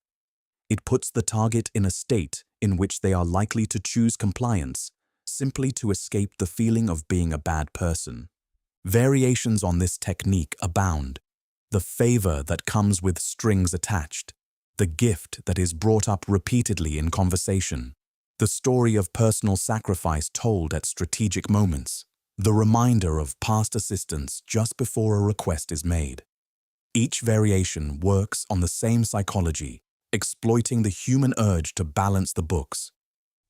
It puts the target in a state in which they are likely to choose compliance simply to escape the feeling of being a bad person. Variations on this technique abound. The favor that comes with strings attached, the gift that is brought up repeatedly in conversation, the story of personal sacrifice told at strategic moments, the reminder of past assistance just before a request is made. Each variation works on the same psychology, exploiting the human urge to balance the books.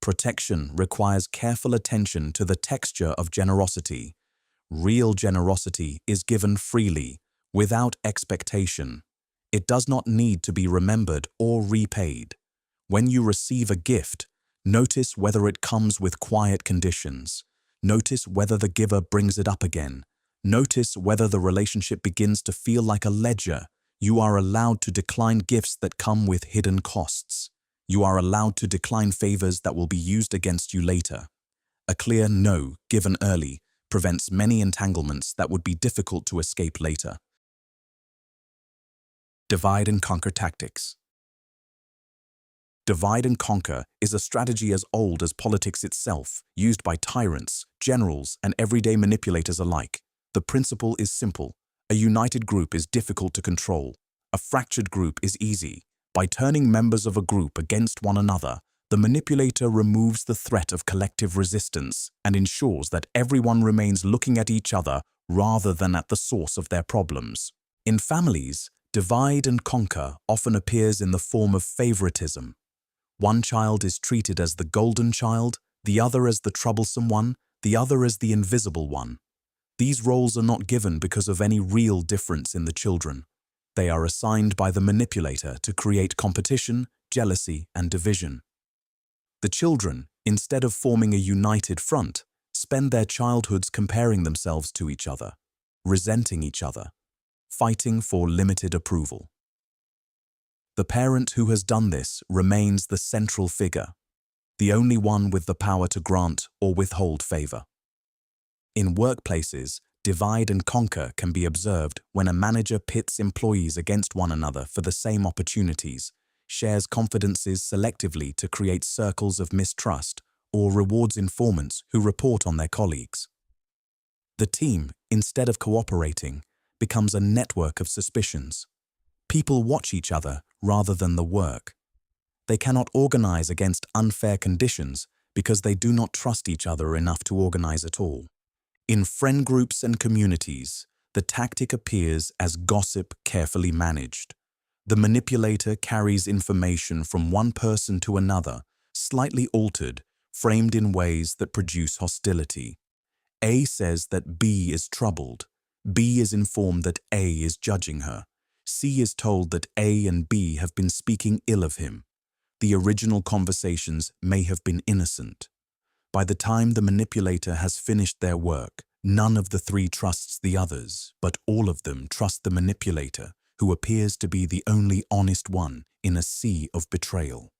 Protection requires careful attention to the texture of generosity. Real generosity is given freely, without expectation. It does not need to be remembered or repaid. When you receive a gift, notice whether it comes with quiet conditions. Notice whether the giver brings it up again. Notice whether the relationship begins to feel like a ledger. You are allowed to decline gifts that come with hidden costs. You are allowed to decline favors that will be used against you later. A clear no, given early, prevents many entanglements that would be difficult to escape later. Divide and conquer tactics. Divide and conquer is a strategy as old as politics itself, used by tyrants, generals, and everyday manipulators alike. The principle is simple. A united group is difficult to control. A fractured group is easy. By turning members of a group against one another, the manipulator removes the threat of collective resistance and ensures that everyone remains looking at each other rather than at the source of their problems. In families, divide and conquer often appears in the form of favoritism. One child is treated as the golden child, the other as the troublesome one, the other as the invisible one. These roles are not given because of any real difference in the children. They are assigned by the manipulator to create competition, jealousy, and division. The children, instead of forming a united front, spend their childhoods comparing themselves to each other, resenting each other, fighting for limited approval. The parent who has done this remains the central figure, the only one with the power to grant or withhold favor. In workplaces, divide and conquer can be observed when a manager pits employees against one another for the same opportunities, shares confidences selectively to create circles of mistrust, or rewards informants who report on their colleagues. The team, instead of cooperating, becomes a network of suspicions. People watch each other rather than the work. They cannot organize against unfair conditions because they do not trust each other enough to organize at all. In friend groups and communities, the tactic appears as gossip carefully managed. The manipulator carries information from one person to another, slightly altered, framed in ways that produce hostility. A says that B is troubled. B is informed that A is judging her. C is told that A and B have been speaking ill of him. The original conversations may have been innocent. By the time the manipulator has finished their work, none of the three trusts the others, but all of them trust the manipulator, who appears to be the only honest one in a sea of betrayal.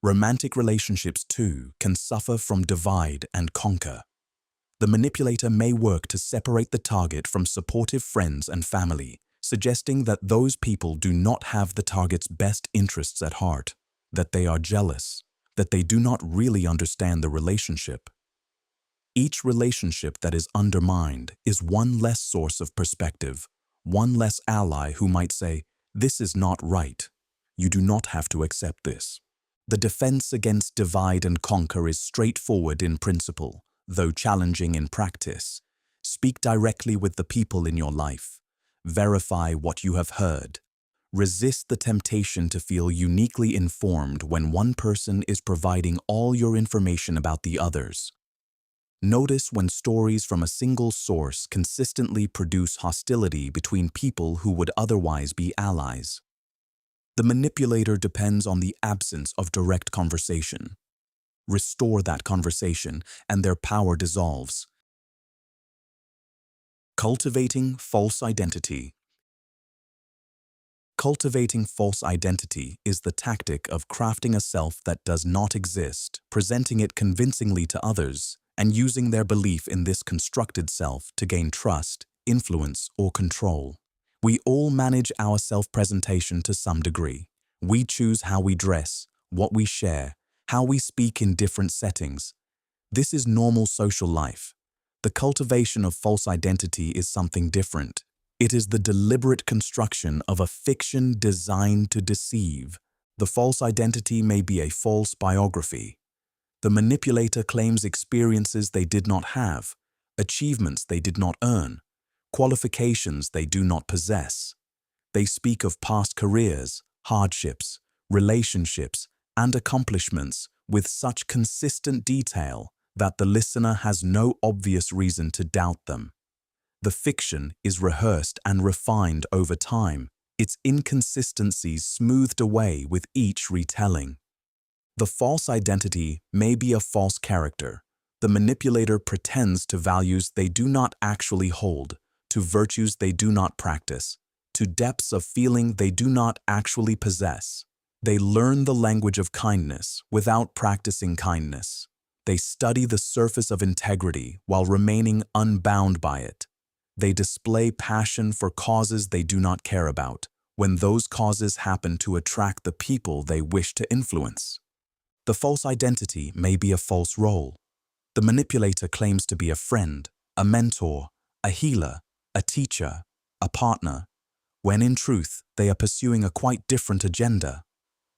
Romantic relationships, too, can suffer from divide and conquer. The manipulator may work to separate the target from supportive friends and family, suggesting that those people do not have the target's best interests at heart, that they are jealous, that they do not really understand the relationship. Each relationship that is undermined is one less source of perspective, one less ally who might say, "This is not right. You do not have to accept this." The defense against divide and conquer is straightforward in principle, though challenging in practice. Speak directly with the people in your life. Verify what you have heard. Resist the temptation to feel uniquely informed when one person is providing all your information about the others. Notice when stories from a single source consistently produce hostility between people who would otherwise be allies. The manipulator depends on the absence of direct conversation. Restore that conversation, and their power dissolves. Cultivating false identity. Cultivating false identity is the tactic of crafting a self that does not exist, presenting it convincingly to others, and using their belief in this constructed self to gain trust, influence, or control. We all manage our self-presentation to some degree. We choose how we dress, what we share, how we speak in different settings. This is normal social life. The cultivation of false identity is something different. It is the deliberate construction of a fiction designed to deceive. The false identity may be a false biography. The manipulator claims experiences they did not have, achievements they did not earn, qualifications they do not possess. They speak of past careers, hardships, relationships, and accomplishments with such consistent detail that the listener has no obvious reason to doubt them. The fiction is rehearsed and refined over time, its inconsistencies smoothed away with each retelling. The false identity may be a false character. The manipulator pretends to values they do not actually hold, to virtues they do not practice, to depths of feeling they do not actually possess. They learn the language of kindness without practicing kindness. They study the surface of integrity while remaining unbound by it. They display passion for causes they do not care about, when those causes happen to attract the people they wish to influence. The false identity may be a false role. The manipulator claims to be a friend, a mentor, a healer, a teacher, a partner, when in truth they are pursuing a quite different agenda.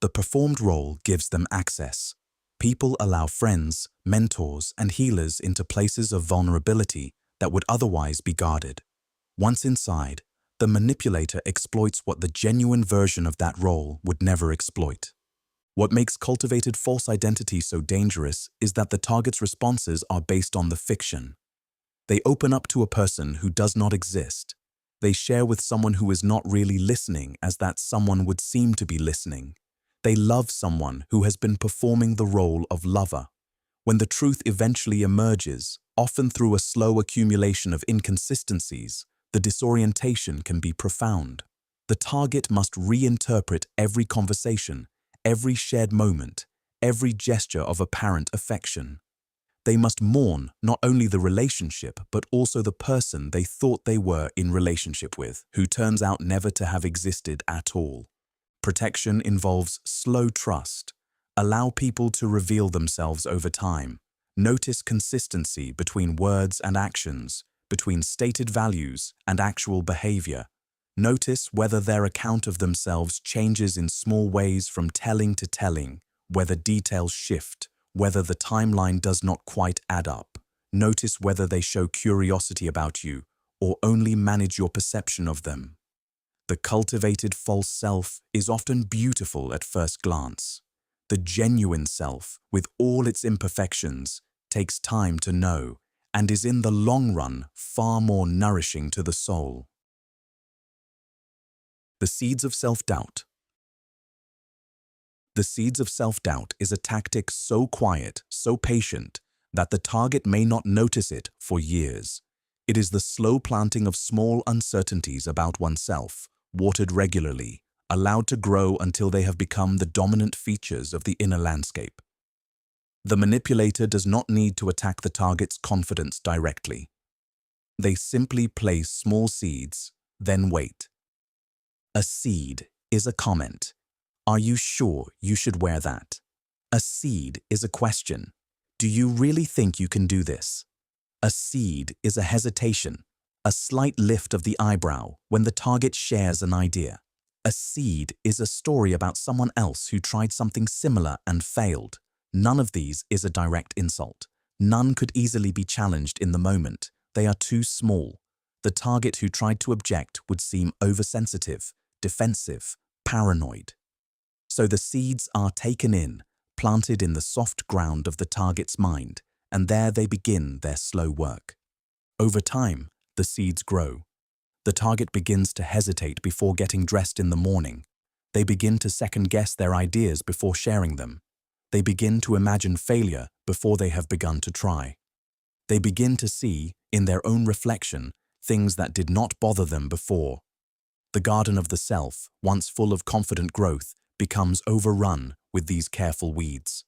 The performed role gives them access. People allow friends, mentors, and healers into places of vulnerability that would otherwise be guarded. Once inside, the manipulator exploits what the genuine version of that role would never exploit. What makes cultivated false identity so dangerous is that the target's responses are based on the fiction. They open up to a person who does not exist. They share with someone who is not really listening as that someone would seem to be listening. They love someone who has been performing the role of lover. When the truth eventually emerges, often through a slow accumulation of inconsistencies, the disorientation can be profound. The target must reinterpret every conversation, every shared moment, every gesture of apparent affection. They must mourn not only the relationship, but also the person they thought they were in relationship with, who turns out never to have existed at all. Protection involves slow trust. Allow people to reveal themselves over time. Notice consistency between words and actions, between stated values and actual behavior. Notice whether their account of themselves changes in small ways from telling to telling, whether details shift, whether the timeline does not quite add up. Notice whether they show curiosity about you or only manage your perception of them. The cultivated false self is often beautiful at first glance. The genuine self, with all its imperfections, takes time to know and is in the long run far more nourishing to the soul. The seeds of self-doubt. The seeds of self-doubt is a tactic so quiet, so patient, that the target may not notice it for years. It is the slow planting of small uncertainties about oneself, watered regularly, allowed to grow until they have become the dominant features of the inner landscape. The manipulator does not need to attack the target's confidence directly. They simply place small seeds, then wait. A seed is a comment. Are you sure you should wear that? A seed is a question. Do you really think you can do this? A seed is a hesitation, a slight lift of the eyebrow when the target shares an idea. A seed is a story about someone else who tried something similar and failed. None of these is a direct insult. None could easily be challenged in the moment. They are too small. The target who tried to object would seem oversensitive, defensive, paranoid. So the seeds are taken in, planted in the soft ground of the target's mind, and there they begin their slow work. Over time, the seeds grow. The target begins to hesitate before getting dressed in the morning. They begin to second-guess their ideas before sharing them. They begin to imagine failure before they have begun to try. They begin to see, in their own reflection, things that did not bother them before. The garden of the self, once full of confident growth, becomes overrun with these careful weeds.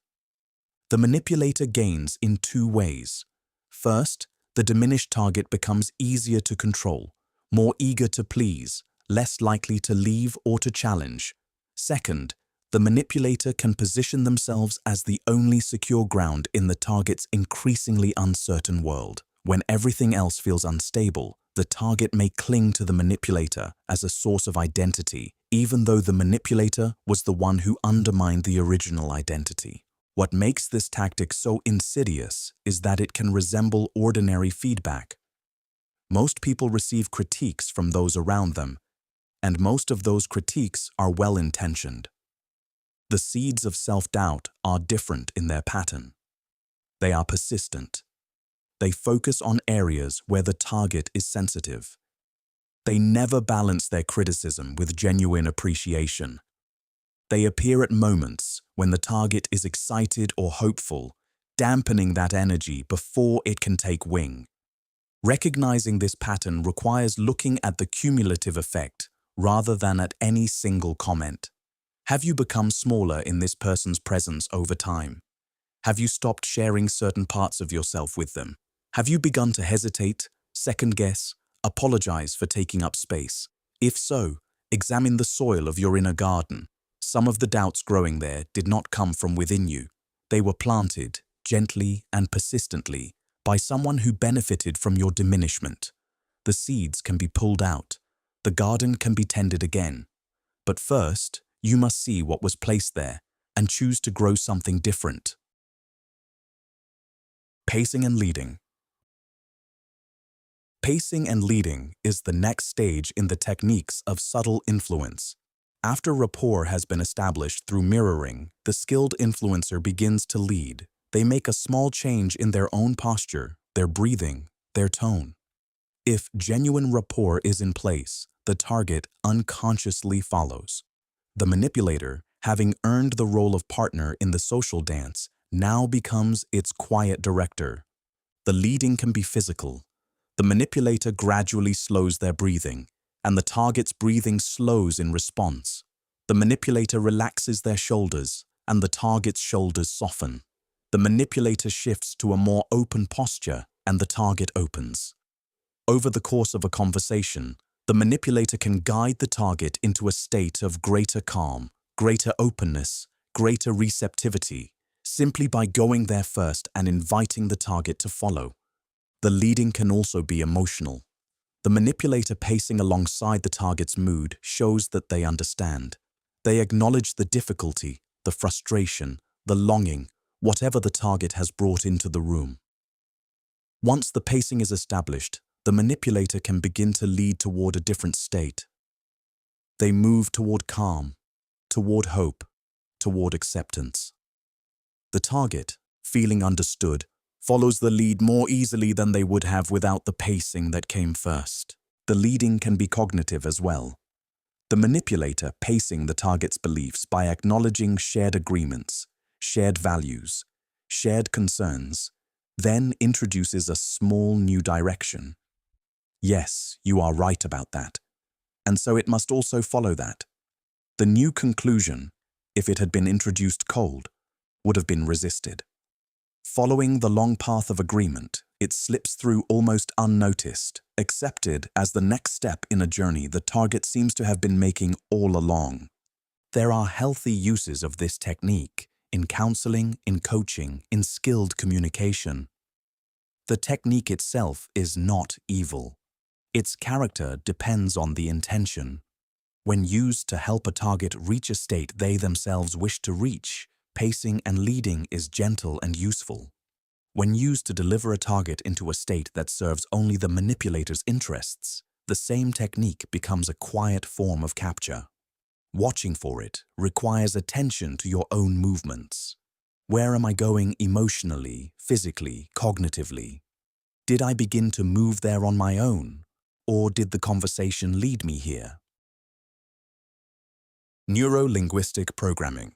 The manipulator gains in two ways. First, the diminished target becomes easier to control, more eager to please, less likely to leave or to challenge. Second, the manipulator can position themselves as the only secure ground in the target's increasingly uncertain world. When everything else feels unstable, the target may cling to the manipulator as a source of identity, even though the manipulator was the one who undermined the original identity. What makes this tactic so insidious is that it can resemble ordinary feedback. Most people receive critiques from those around them, and most of those critiques are well-intentioned. The seeds of self-doubt are different in their pattern. They are persistent. They focus on areas where the target is sensitive. They never balance their criticism with genuine appreciation. They appear at moments when the target is excited or hopeful, dampening that energy before it can take wing. Recognizing this pattern requires looking at the cumulative effect rather than at any single comment. Have you become smaller in this person's presence over time? Have you stopped sharing certain parts of yourself with them? Have you begun to hesitate, second-guess, apologize for taking up space? If so, examine the soil of your inner garden. Some of the doubts growing there did not come from within you. They were planted, gently and persistently, by someone who benefited from your diminishment. The seeds can be pulled out. The garden can be tended again. But first, you must see what was placed there and choose to grow something different. Pacing and leading. Pacing and leading is the next stage in the techniques of subtle influence. After rapport has been established through mirroring, the skilled influencer begins to lead. They make a small change in their own posture, their breathing, their tone. If genuine rapport is in place, the target unconsciously follows. The manipulator, having earned the role of partner in the social dance, now becomes its quiet director. The leading can be physical. The manipulator gradually slows their breathing, and the target's breathing slows in response. The manipulator relaxes their shoulders, and the target's shoulders soften. The manipulator shifts to a more open posture, and the target opens. Over the course of a conversation, the manipulator can guide the target into a state of greater calm, greater openness, greater receptivity, simply by going there first and inviting the target to follow. The leading can also be emotional. The manipulator pacing alongside the target's mood shows that they understand. They acknowledge the difficulty, the frustration, the longing, whatever the target has brought into the room. Once the pacing is established, the manipulator can begin to lead toward a different state. They move toward calm, toward hope, toward acceptance. The target, feeling understood, follows the lead more easily than they would have without the pacing that came first. The leading can be cognitive as well. The manipulator pacing the target's beliefs by acknowledging shared agreements, shared values, shared concerns, then introduces a small new direction. Yes, you are right about that. And so it must also follow that. The new conclusion, if it had been introduced cold, would have been resisted. Following the long path of agreement, it slips through almost unnoticed, accepted as the next step in a journey the target seems to have been making all along. There are healthy uses of this technique in counseling, in coaching, in skilled communication. The technique itself is not evil. Its character depends on the intention. When used to help a target reach a state they themselves wish to reach, pacing and leading is gentle and useful. When used to deliver a target into a state that serves only the manipulator's interests, the same technique becomes a quiet form of capture. Watching for it requires attention to your own movements. Where am I going emotionally, physically, cognitively? Did I begin to move there on my own, or did the conversation lead me here? Neuro-linguistic programming.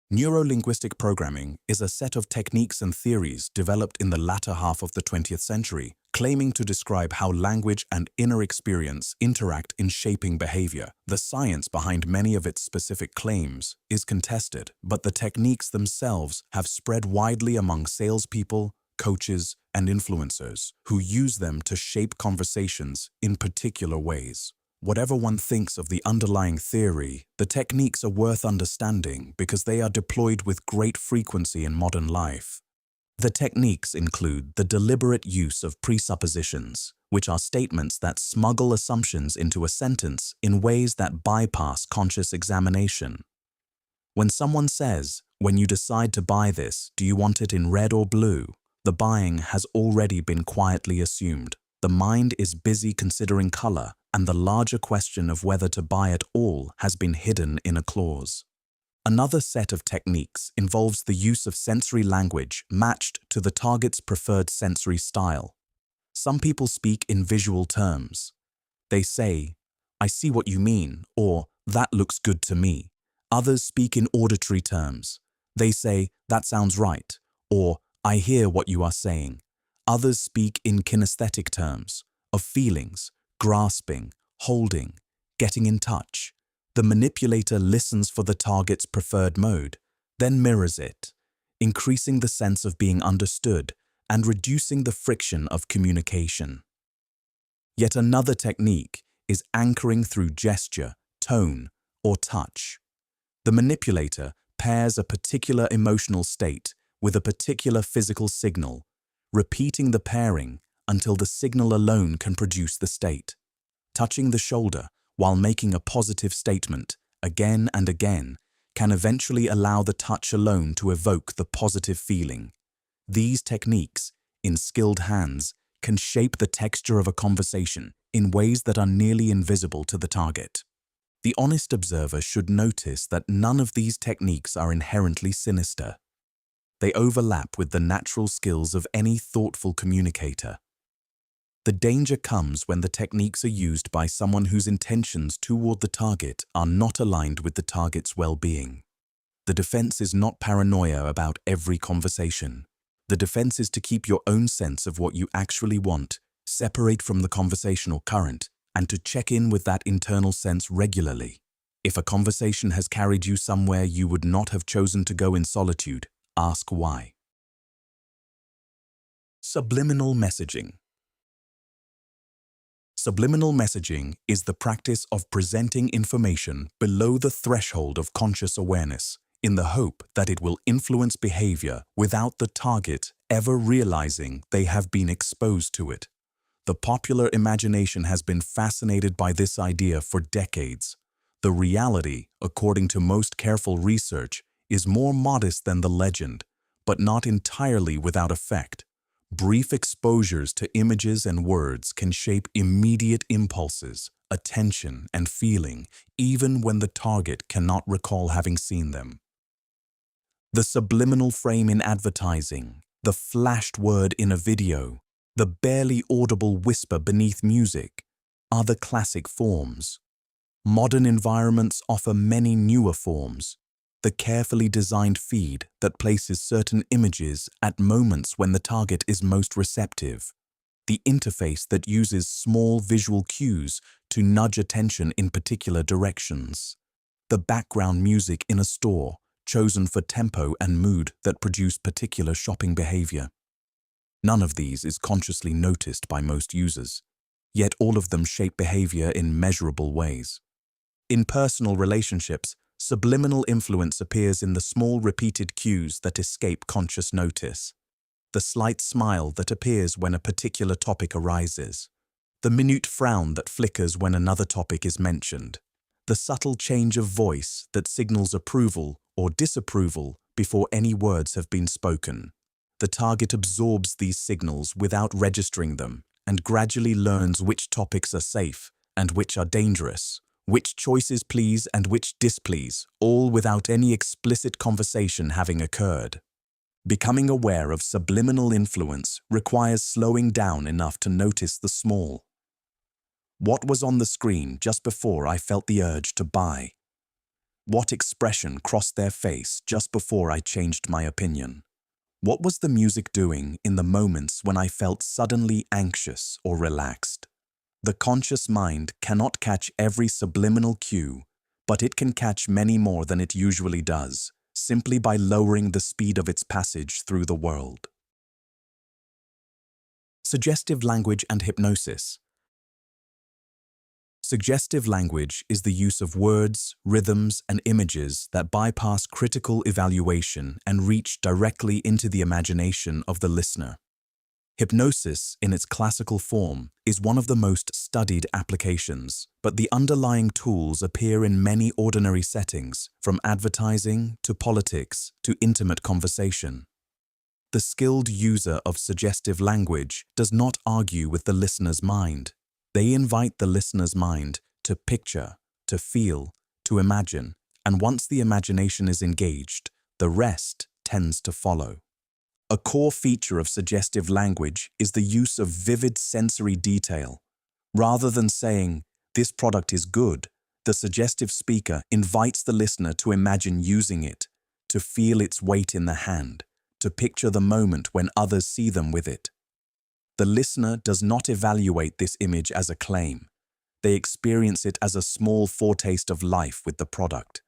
Neuro-linguistic programming is a set of techniques and theories developed in the latter half of the 20th century, claiming to describe how language and inner experience interact in shaping behavior. The science behind many of its specific claims is contested, but the techniques themselves have spread widely among salespeople, coaches, and influencers who use them to shape conversations in particular ways. Whatever one thinks of the underlying theory, the techniques are worth understanding because they are deployed with great frequency in modern life. The techniques include the deliberate use of presuppositions, which are statements that smuggle assumptions into a sentence in ways that bypass conscious examination. When someone says, "When you decide to buy this, do you want it in red or blue?" the buying has already been quietly assumed. The mind is busy considering color, and the larger question of whether to buy at all has been hidden in a clause. Another set of techniques involves the use of sensory language matched to the target's preferred sensory style. Some people speak in visual terms. They say, "I see what you mean," or "that looks good to me." Others speak in auditory terms. They say, "that sounds right," or "I hear what you are saying." Others speak in kinesthetic terms, of feelings, grasping, holding, getting in touch. The manipulator listens for the target's preferred mode, then mirrors it, increasing the sense of being understood and reducing the friction of communication. Yet another technique is anchoring through gesture, tone, or touch. The manipulator pairs a particular emotional state with a particular physical signal, repeating the pairing until the signal alone can produce the state. Touching the shoulder while making a positive statement again and again can eventually allow the touch alone to evoke the positive feeling. These techniques, in skilled hands, can shape the texture of a conversation in ways that are nearly invisible to the target. The honest observer should notice that none of these techniques are inherently sinister. They overlap with the natural skills of any thoughtful communicator. The danger comes when the techniques are used by someone whose intentions toward the target are not aligned with the target's well-being. The defense is not paranoia about every conversation. The defense is to keep your own sense of what you actually want separate from the conversational current and to check in with that internal sense regularly. If a conversation has carried you somewhere you would not have chosen to go in solitude, ask why. Subliminal messaging. Subliminal messaging is the practice of presenting information below the threshold of conscious awareness in the hope that it will influence behavior without the target ever realizing they have been exposed to it. The popular imagination has been fascinated by this idea for decades. The reality, according to most careful research, is more modest than the legend, but not entirely without effect. Brief exposures to images and words can shape immediate impulses, attention, and feeling, even when the target cannot recall having seen them. The subliminal frame in advertising, the flashed word in a video, the barely audible whisper beneath music are the classic forms. Modern environments offer many newer forms. The carefully designed feed that places certain images at moments when the target is most receptive. The interface that uses small visual cues to nudge attention in particular directions. The background music in a store, chosen for tempo and mood that produce particular shopping behavior. None of these is consciously noticed by most users, yet all of them shape behavior in measurable ways. In personal relationships, subliminal influence appears in the small repeated cues that escape conscious notice. The slight smile that appears when a particular topic arises. The minute frown that flickers when another topic is mentioned. The subtle change of voice that signals approval or disapproval before any words have been spoken. The target absorbs these signals without registering them and gradually learns which topics are safe and which are dangerous. Which choices please and which displease, all without any explicit conversation having occurred. Becoming aware of subliminal influence requires slowing down enough to notice the small. What was on the screen just before I felt the urge to buy? What expression crossed their face just before I changed my opinion? What was the music doing in the moments when I felt suddenly anxious or relaxed? The conscious mind cannot catch every subliminal cue, but it can catch many more than it usually does, simply by lowering the speed of its passage through the world. Suggestive language and hypnosis. Suggestive language is the use of words, rhythms, and images that bypass critical evaluation and reach directly into the imagination of the listener. Hypnosis, in its classical form, is one of the most studied applications, but the underlying tools appear in many ordinary settings, from advertising to politics to intimate conversation. The skilled user of suggestive language does not argue with the listener's mind. They invite the listener's mind to picture, to feel, to imagine, and once the imagination is engaged, the rest tends to follow. A core feature of suggestive language is the use of vivid sensory detail. Rather than saying, "This product is good," the suggestive speaker invites the listener to imagine using it, to feel its weight in the hand, to picture the moment when others see them with it. The listener does not evaluate this image as a claim. They experience it as a small foretaste of life with the product.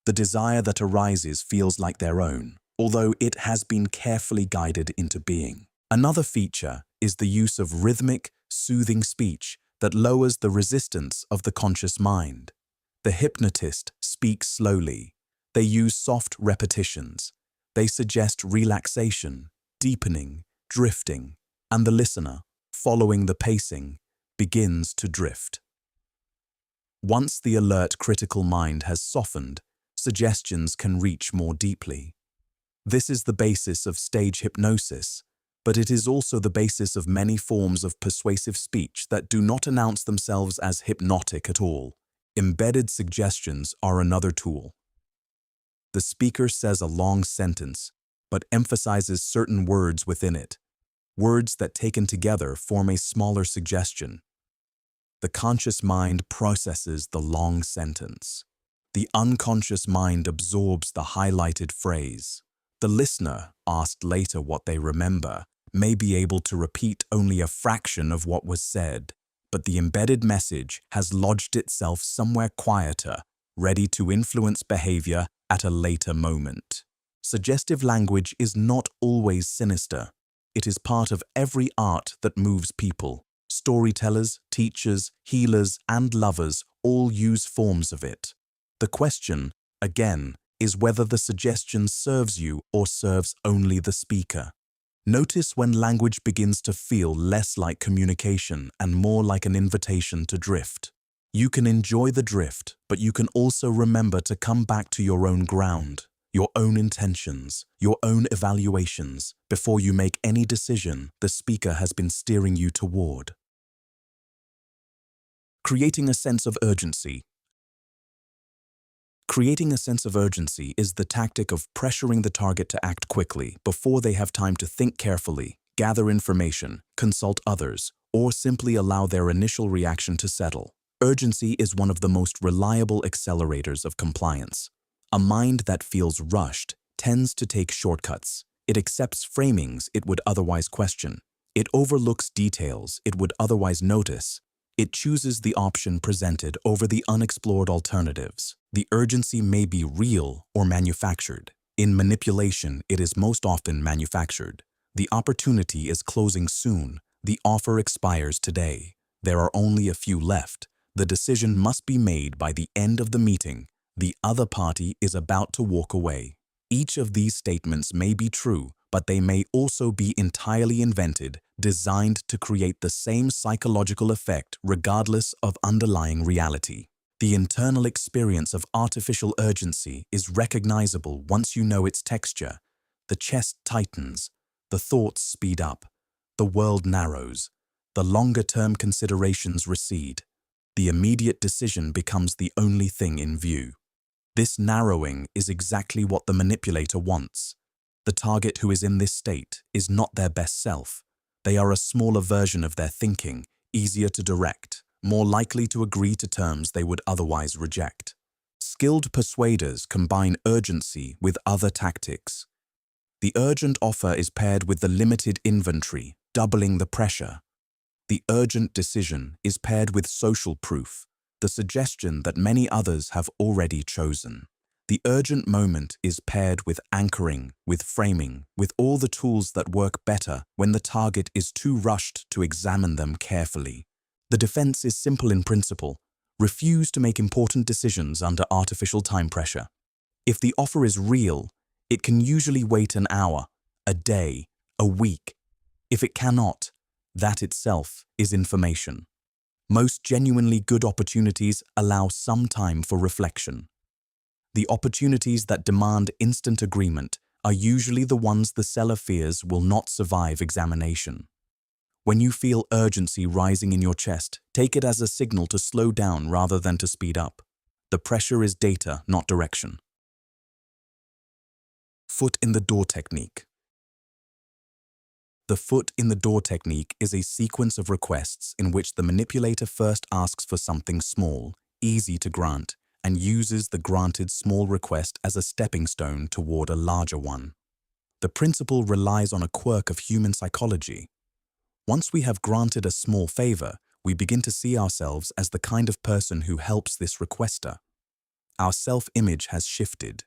The desire that arises feels like their own, although it has been carefully guided into being. Another feature is the use of rhythmic, soothing speech that lowers the resistance of the conscious mind. The hypnotist speaks slowly. They use soft repetitions. They suggest relaxation, deepening, drifting, and the listener, following the pacing, begins to drift. Once the alert critical mind has softened, suggestions can reach more deeply. This is the basis of stage hypnosis, but it is also the basis of many forms of persuasive speech that do not announce themselves as hypnotic at all. Embedded suggestions are another tool. The speaker says a long sentence, but emphasizes certain words within it. Words that taken together form a smaller suggestion. The conscious mind processes the long sentence. The unconscious mind absorbs the highlighted phrase. The listener, asked later what they remember, may be able to repeat only a fraction of what was said, but the embedded message has lodged itself somewhere quieter, ready to influence behavior at a later moment. Suggestive language is not always sinister. It is part of every art that moves people. Storytellers, teachers, healers, and lovers all use forms of it. The question, again, is whether the suggestion serves you or serves only the speaker. Notice when language begins to feel less like communication and more like an invitation to drift. You can enjoy the drift, but you can also remember to come back to your own ground, your own intentions, your own evaluations, before you make any decision the speaker has been steering you toward. Creating a sense of urgency. Creating a sense of urgency is the tactic of pressuring the target to act quickly before they have time to think carefully, gather information, consult others, or simply allow their initial reaction to settle. Urgency is one of the most reliable accelerators of compliance. A mind that feels rushed tends to take shortcuts. It accepts framings it would otherwise question. It overlooks details it would otherwise notice. It chooses the option presented over the unexplored alternatives. The urgency may be real or manufactured. In manipulation, it is most often manufactured. The opportunity is closing soon. The offer expires today. There are only a few left. The decision must be made by the end of the meeting. The other party is about to walk away. Each of these statements may be true, but they may also be entirely invented, designed to create the same psychological effect regardless of underlying reality. The internal experience of artificial urgency is recognizable once you know its texture. The chest tightens, the thoughts speed up, the world narrows, the longer-term considerations recede. The immediate decision becomes the only thing in view. This narrowing is exactly what the manipulator wants. The target who is in this state is not their best self. They are a smaller version of their thinking, easier to direct, more likely to agree to terms they would otherwise reject. Skilled persuaders combine urgency with other tactics. The urgent offer is paired with the limited inventory, doubling the pressure. The urgent decision is paired with social proof, the suggestion that many others have already chosen. The urgent moment is paired with anchoring, with framing, with all the tools that work better when the target is too rushed to examine them carefully. The defense is simple in principle. Refuse to make important decisions under artificial time pressure. If the offer is real, it can usually wait an hour, a day, a week. If it cannot, that itself is information. Most genuinely good opportunities allow some time for reflection. The opportunities that demand instant agreement are usually the ones the seller fears will not survive examination. When you feel urgency rising in your chest, take it as a signal to slow down rather than to speed up. The pressure is data, not direction. Foot in the door technique. The foot in the door technique is a sequence of requests in which the manipulator first asks for something small, easy to grant, and uses the granted small request as a stepping stone toward a larger one. The principle relies on a quirk of human psychology. Once we have granted a small favor, we begin to see ourselves as the kind of person who helps this requester. Our self-image has shifted.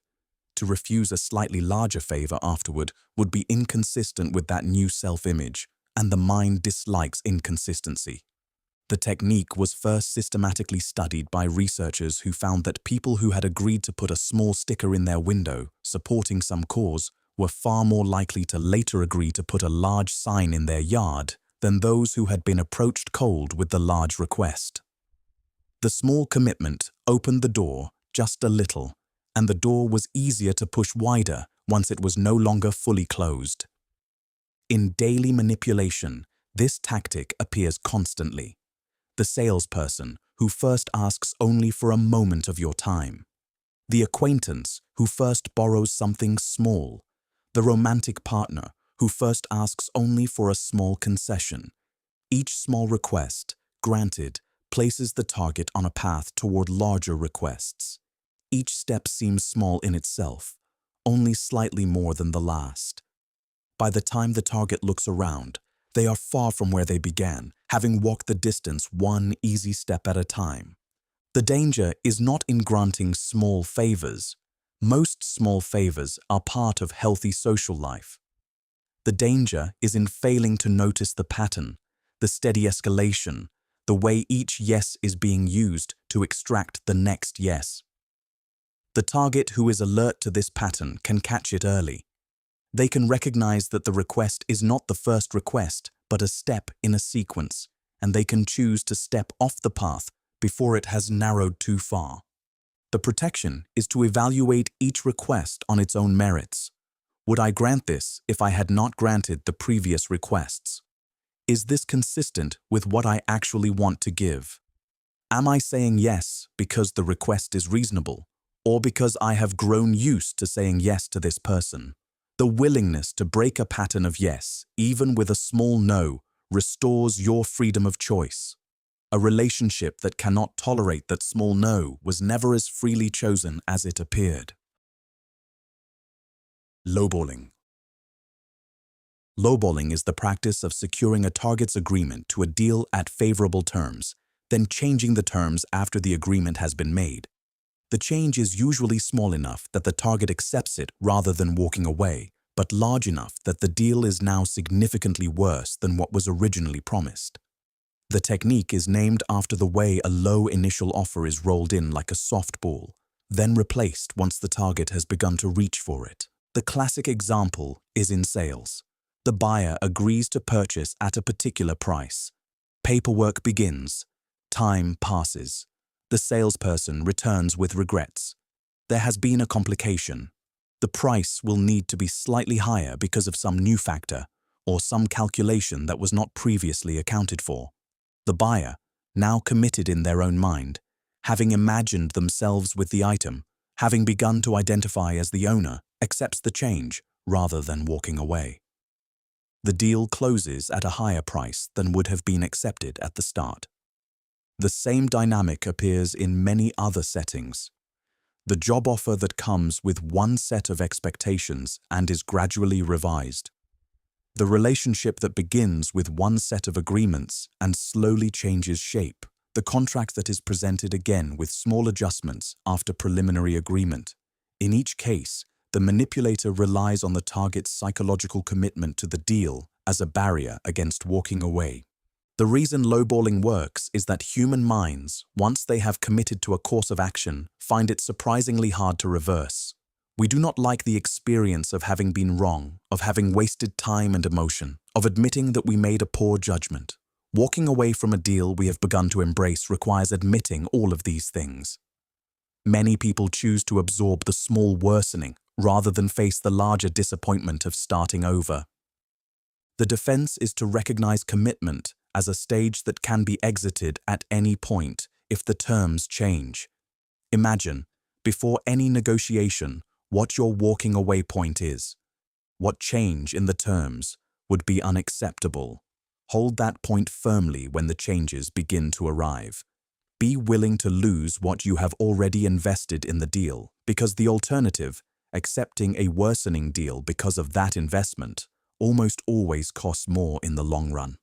To refuse a slightly larger favor afterward would be inconsistent with that new self-image, and the mind dislikes inconsistency. The technique was first systematically studied by researchers who found that people who had agreed to put a small sticker in their window, supporting some cause, were far more likely to later agree to put a large sign in their yard, than those who had been approached cold with the large request. The small commitment opened the door just a little, and the door was easier to push wider once it was no longer fully closed. In daily manipulation, this tactic appears constantly. The salesperson who first asks only for a moment of your time. The acquaintance who first borrows something small. The romantic partner who first asks only for a small concession. Each small request, granted, places the target on a path toward larger requests. Each step seems small in itself, only slightly more than the last. By the time the target looks around, they are far from where they began, having walked the distance one easy step at a time. The danger is not in granting small favors. Most small favors are part of healthy social life. The danger is in failing to notice the pattern, the steady escalation, the way each yes is being used to extract the next yes. The target who is alert to this pattern can catch it early. They can recognize that the request is not the first request, but a step in a sequence, and they can choose to step off the path before it has narrowed too far. The protection is to evaluate each request on its own merits. Would I grant this if I had not granted the previous requests? Is this consistent with what I actually want to give? Am I saying yes because the request is reasonable, or because I have grown used to saying yes to this person? The willingness to break a pattern of yes, even with a small no, restores your freedom of choice. A relationship that cannot tolerate that small no was never as freely chosen as it appeared. Lowballing. Lowballing is the practice of securing a target's agreement to a deal at favorable terms, then changing the terms after the agreement has been made. The change is usually small enough that the target accepts it rather than walking away, but large enough that the deal is now significantly worse than what was originally promised. The technique is named after the way a low initial offer is rolled in like a softball, then replaced once the target has begun to reach for it. The classic example is in sales. The buyer agrees to purchase at a particular price. Paperwork begins. Time passes. The salesperson returns with regrets. There has been a complication. The price will need to be slightly higher because of some new factor or some calculation that was not previously accounted for. The buyer, now committed in their own mind, having imagined themselves with the item, having begun to identify as the owner, accepts the change rather than walking away. The deal closes at a higher price than would have been accepted at the start. The same dynamic appears in many other settings. The job offer that comes with one set of expectations and is gradually revised. The relationship that begins with one set of agreements and slowly changes shape. The contract that is presented again with small adjustments after preliminary agreement. In each case, the manipulator relies on the target's psychological commitment to the deal as a barrier against walking away. The reason lowballing works is that human minds, once they have committed to a course of action, find it surprisingly hard to reverse. We do not like the experience of having been wrong, of having wasted time and emotion, of admitting that we made a poor judgment. Walking away from a deal we have begun to embrace requires admitting all of these things. Many people choose to absorb the small worsening rather than face the larger disappointment of starting over. The defense is to recognize commitment as a stage that can be exited at any point if the terms change. Imagine, before any negotiation, what your walking away point is. What change in the terms would be unacceptable. Hold that point firmly when the changes begin to arrive. Be willing to lose what you have already invested in the deal, because the alternative, accepting a worsening deal because of that investment, almost always costs more in the long run.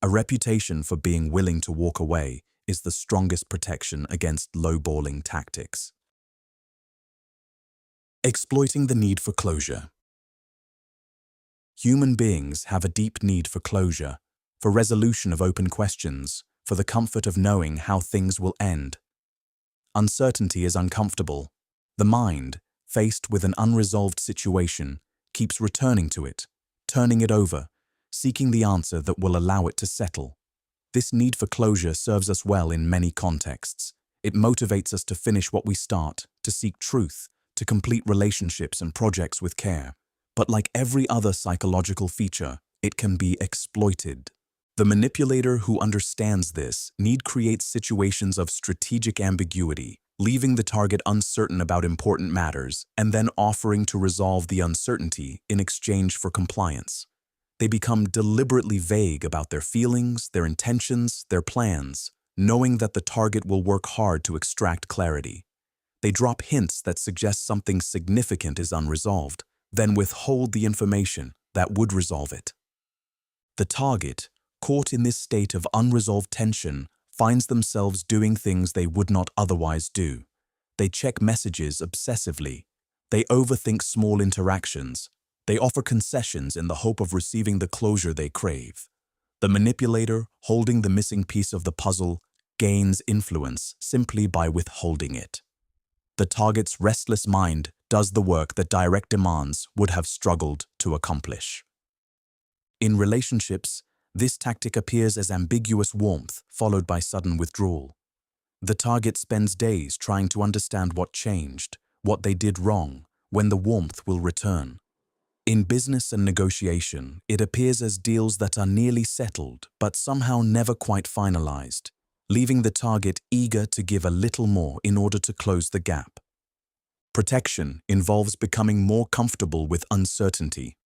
A reputation for being willing to walk away is the strongest protection against lowballing tactics. Exploiting the need for closure. Human beings have a deep need for closure, for resolution of open questions, for the comfort of knowing how things will end. Uncertainty is uncomfortable. The mind, faced with an unresolved situation, keeps returning to it, turning it over, seeking the answer that will allow it to settle. This need for closure serves us well in many contexts. It motivates us to finish what we start, to seek truth, to complete relationships and projects with care. But like every other psychological feature, it can be exploited. The manipulator who understands this need creates situations of strategic ambiguity, leaving the target uncertain about important matters and then offering to resolve the uncertainty in exchange for compliance. They become deliberately vague about their feelings, their intentions, their plans, knowing that the target will work hard to extract clarity. They drop hints that suggest something significant is unresolved, then withhold the information that would resolve it. The target, caught in this state of unresolved tension, finds themselves doing things they would not otherwise do. They check messages obsessively. They overthink small interactions. They offer concessions in the hope of receiving the closure they crave. The manipulator, holding the missing piece of the puzzle, gains influence simply by withholding it. The target's restless mind does the work that direct demands would have struggled to accomplish. In relationships, this tactic appears as ambiguous warmth followed by sudden withdrawal. The target spends days trying to understand what changed, what they did wrong, when the warmth will return. In business and negotiation, it appears as deals that are nearly settled but somehow never quite finalized, leaving the target eager to give a little more in order to close the gap. Protection involves becoming more comfortable with uncertainty.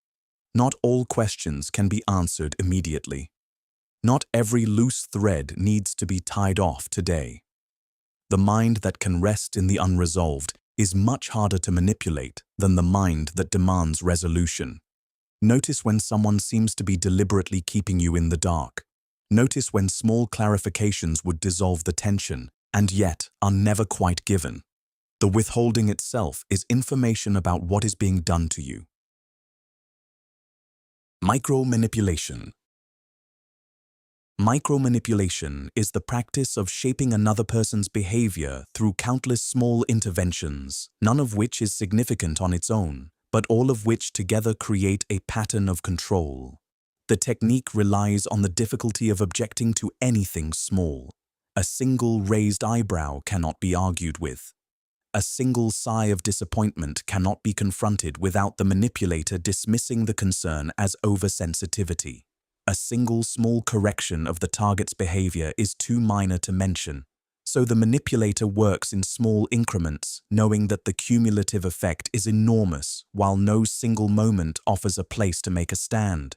Not all questions can be answered immediately. Not every loose thread needs to be tied off today. The mind that can rest in the unresolved is much harder to manipulate than the mind that demands resolution. Notice when someone seems to be deliberately keeping you in the dark. Notice when small clarifications would dissolve the tension and yet are never quite given. The withholding itself is information about what is being done to you. Micromanipulation. Micromanipulation is the practice of shaping another person's behavior through countless small interventions, none of which is significant on its own, but all of which together create a pattern of control. The technique relies on the difficulty of objecting to anything small. A single raised eyebrow cannot be argued with. A single sigh of disappointment cannot be confronted without the manipulator dismissing the concern as oversensitivity. A single small correction of the target's behavior is too minor to mention, so the manipulator works in small increments, knowing that the cumulative effect is enormous while no single moment offers a place to make a stand.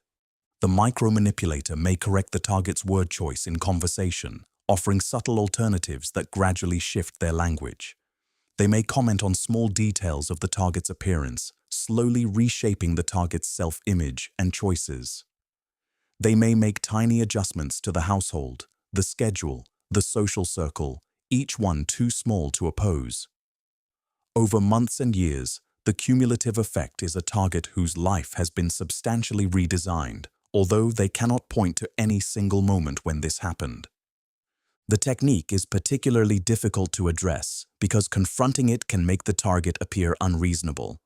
The micromanipulator may correct the target's word choice in conversation, offering subtle alternatives that gradually shift their language. They may comment on small details of the target's appearance, slowly reshaping the target's self-image and choices. They may make tiny adjustments to the household, the schedule, the social circle, each one too small to oppose. Over months and years, the cumulative effect is a target whose life has been substantially redesigned, although they cannot point to any single moment when this happened. The technique is particularly difficult to address because confronting it can make the target appear unreasonable.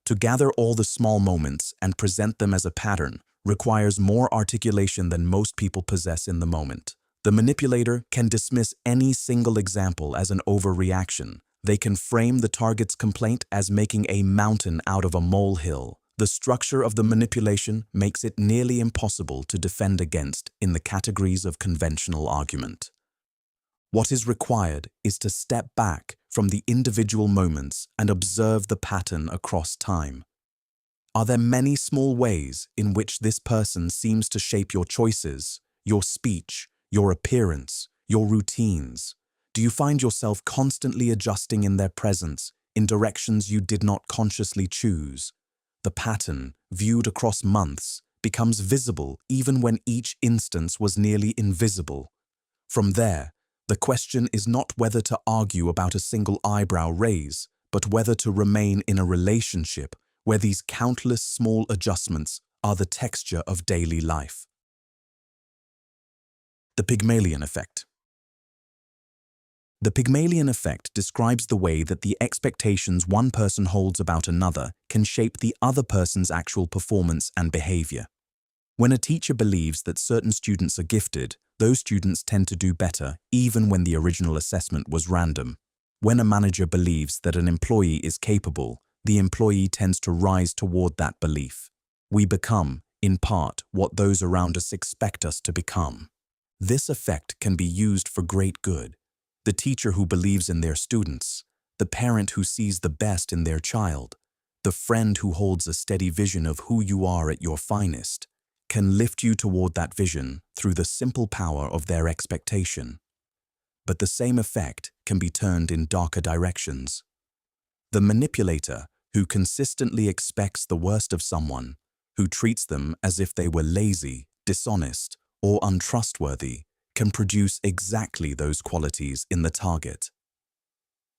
To gather all the small moments and present them as a pattern requires more articulation than most people possess in the moment. The manipulator can dismiss any single example as an overreaction. They can frame the target's complaint as making a mountain out of a molehill. The structure of the manipulation makes it nearly impossible to defend against in the categories of conventional argument. What is required is to step back from the individual moments and observe the pattern across time. Are there many small ways in which this person seems to shape your choices, your speech, your appearance, your routines? Do you find yourself constantly adjusting in their presence in directions you did not consciously choose? The pattern, viewed across months, becomes visible even when each instance was nearly invisible. From there, the question is not whether to argue about a single eyebrow raise, but whether to remain in a relationship where these countless small adjustments are the texture of daily life. The Pygmalion Effect. The Pygmalion Effect describes the way that the expectations one person holds about another can shape the other person's actual performance and behavior. When a teacher believes that certain students are gifted, those students tend to do better even when the original assessment was random. When a manager believes that an employee is capable, the employee tends to rise toward that belief. We become, in part, what those around us expect us to become. This effect can be used for great good. The teacher who believes in their students, the parent who sees the best in their child, the friend who holds a steady vision of who you are at your finest, can lift you toward that vision through the simple power of their expectation. But the same effect can be turned in darker directions. The manipulator, who consistently expects the worst of someone, who treats them as if they were lazy, dishonest, or untrustworthy, can produce exactly those qualities in the target.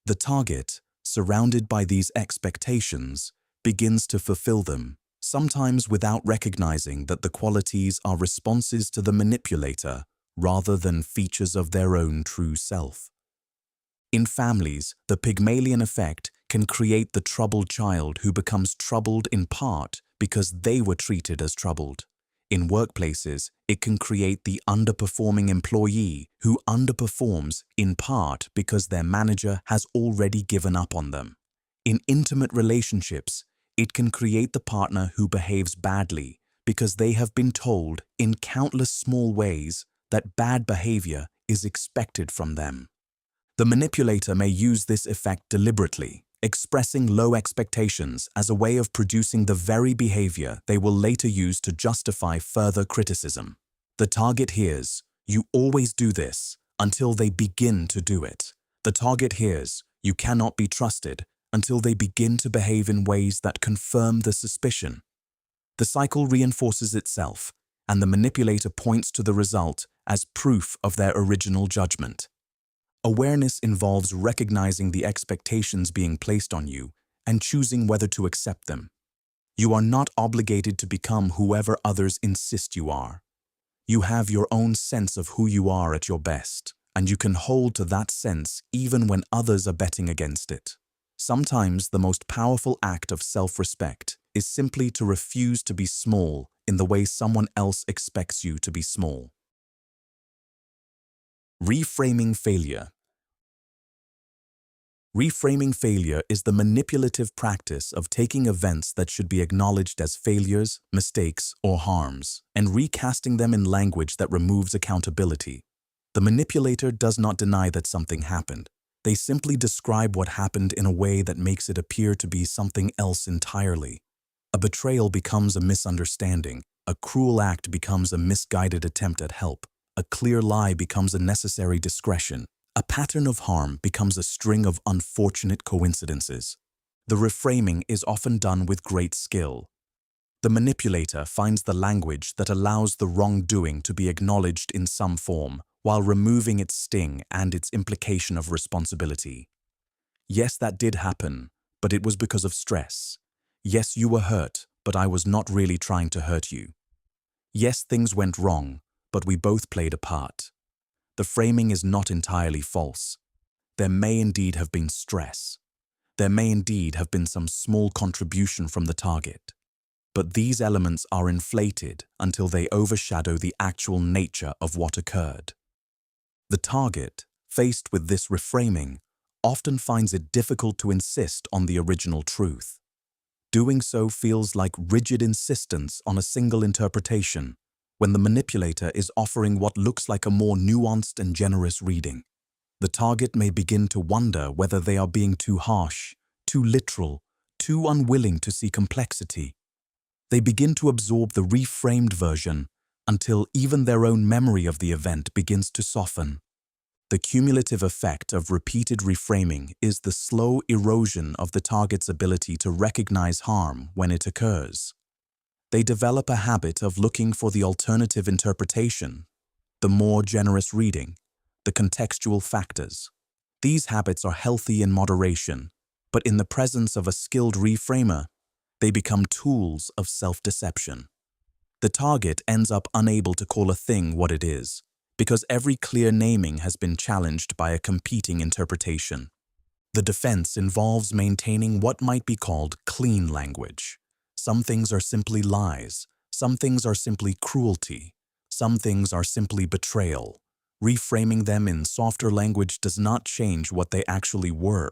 The target, surrounded by these expectations, begins to fulfill them, sometimes without recognizing that the qualities are responses to the manipulator rather than features of their own true self. In families, the Pygmalion Effect can create the troubled child who becomes troubled in part because they were treated as troubled. In workplaces, it can create the underperforming employee who underperforms in part because their manager has already given up on them. In intimate relationships, it can create the partner who behaves badly because they have been told in countless small ways that bad behavior is expected from them. The manipulator may use this effect deliberately, expressing low expectations as a way of producing the very behavior they will later use to justify further criticism. The target hears, "You always do this," until they begin to do it. The target hears, "You cannot be trusted," until they begin to behave in ways that confirm the suspicion. The cycle reinforces itself, and the manipulator points to the result as proof of their original judgment. Awareness involves recognizing the expectations being placed on you and choosing whether to accept them. You are not obligated to become whoever others insist you are. You have your own sense of who you are at your best, and you can hold to that sense even when others are betting against it. Sometimes the most powerful act of self-respect is simply to refuse to be small in the way someone else expects you to be small. Reframing failure. Reframing failure is the manipulative practice of taking events that should be acknowledged as failures, mistakes, or harms, and recasting them in language that removes accountability. The manipulator does not deny that something happened. They simply describe what happened in a way that makes it appear to be something else entirely. A betrayal becomes a misunderstanding. A cruel act becomes a misguided attempt at help. A clear lie becomes a necessary discretion. A pattern of harm becomes a string of unfortunate coincidences. The reframing is often done with great skill. The manipulator finds the language that allows the wrongdoing to be acknowledged in some form, while removing its sting and its implication of responsibility. Yes, that did happen, but it was because of stress. Yes, you were hurt, but I was not really trying to hurt you. Yes, things went wrong, but we both played a part. The framing is not entirely false. There may indeed have been stress. There may indeed have been some small contribution from the target. But these elements are inflated until they overshadow the actual nature of what occurred. The target, faced with this reframing, often finds it difficult to insist on the original truth. Doing so feels like rigid insistence on a single interpretation, when the manipulator is offering what looks like a more nuanced and generous reading. The target may begin to wonder whether they are being too harsh, too literal, too unwilling to see complexity. They begin to absorb the reframed version until even their own memory of the event begins to soften. The cumulative effect of repeated reframing is the slow erosion of the target's ability to recognize harm when it occurs. They develop a habit of looking for the alternative interpretation, the more generous reading, the contextual factors. These habits are healthy in moderation, but in the presence of a skilled reframer, they become tools of self-deception. The target ends up unable to call a thing what it is, because every clear naming has been challenged by a competing interpretation. The defense involves maintaining what might be called clean language. Some things are simply lies, Some things are simply cruelty. Some things are simply betrayal. Reframing them in softer language does not change what they actually were.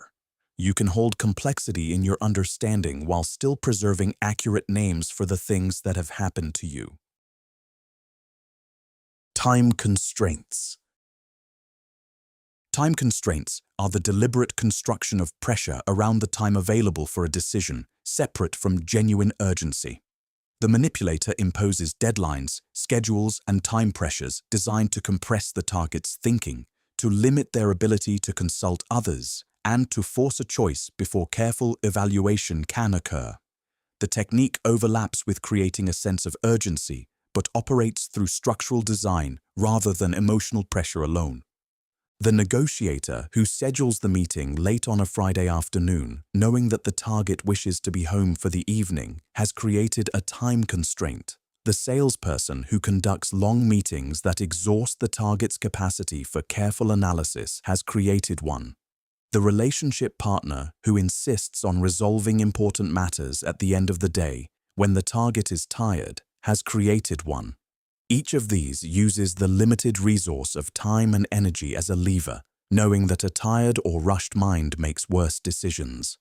You can hold complexity in your understanding while still preserving accurate names for the things that have happened to you. Time constraints. Time constraints are the deliberate construction of pressure around the time available for a decision, separate from genuine urgency. The manipulator imposes deadlines, schedules, and time pressures designed to compress the target's thinking, to limit their ability to consult others, and to force a choice before careful evaluation can occur. The technique overlaps with creating a sense of urgency, but operates through structural design rather than emotional pressure alone. The negotiator who schedules the meeting late on a Friday afternoon, knowing that the target wishes to be home for the evening, has created a time constraint. The salesperson who conducts long meetings that exhaust the target's capacity for careful analysis has created one. The relationship partner who insists on resolving important matters at the end of the day, when the target is tired, has created one. Each of these uses the limited resource of time and energy as a lever, knowing that a tired or rushed mind makes worse decisions.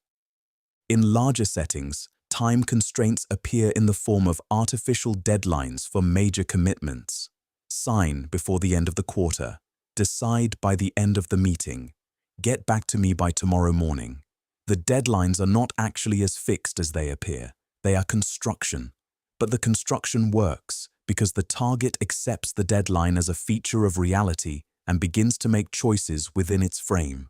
In larger settings, time constraints appear in the form of artificial deadlines for major commitments. Sign before the end of the quarter. Decide by the end of the meeting. Get back to me by tomorrow morning. The deadlines are not actually as fixed as they appear. They are construction. But the construction works because the target accepts the deadline as a feature of reality and begins to make choices within its frame.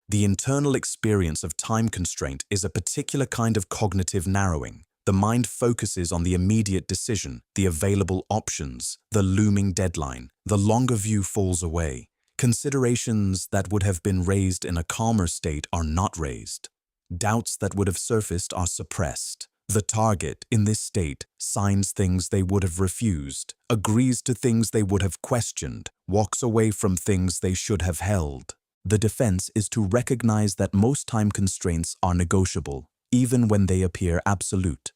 The internal experience of time constraint is a particular kind of cognitive narrowing. The mind focuses on the immediate decision, the available options, the looming deadline. The longer view falls away. Considerations that would have been raised in a calmer state are not raised. Doubts that would have surfaced are suppressed. The target, in this state, signs things they would have refused, agrees to things they would have questioned, walks away from things they should have held. The defense is to recognize that most time constraints are negotiable, even when they appear absolute.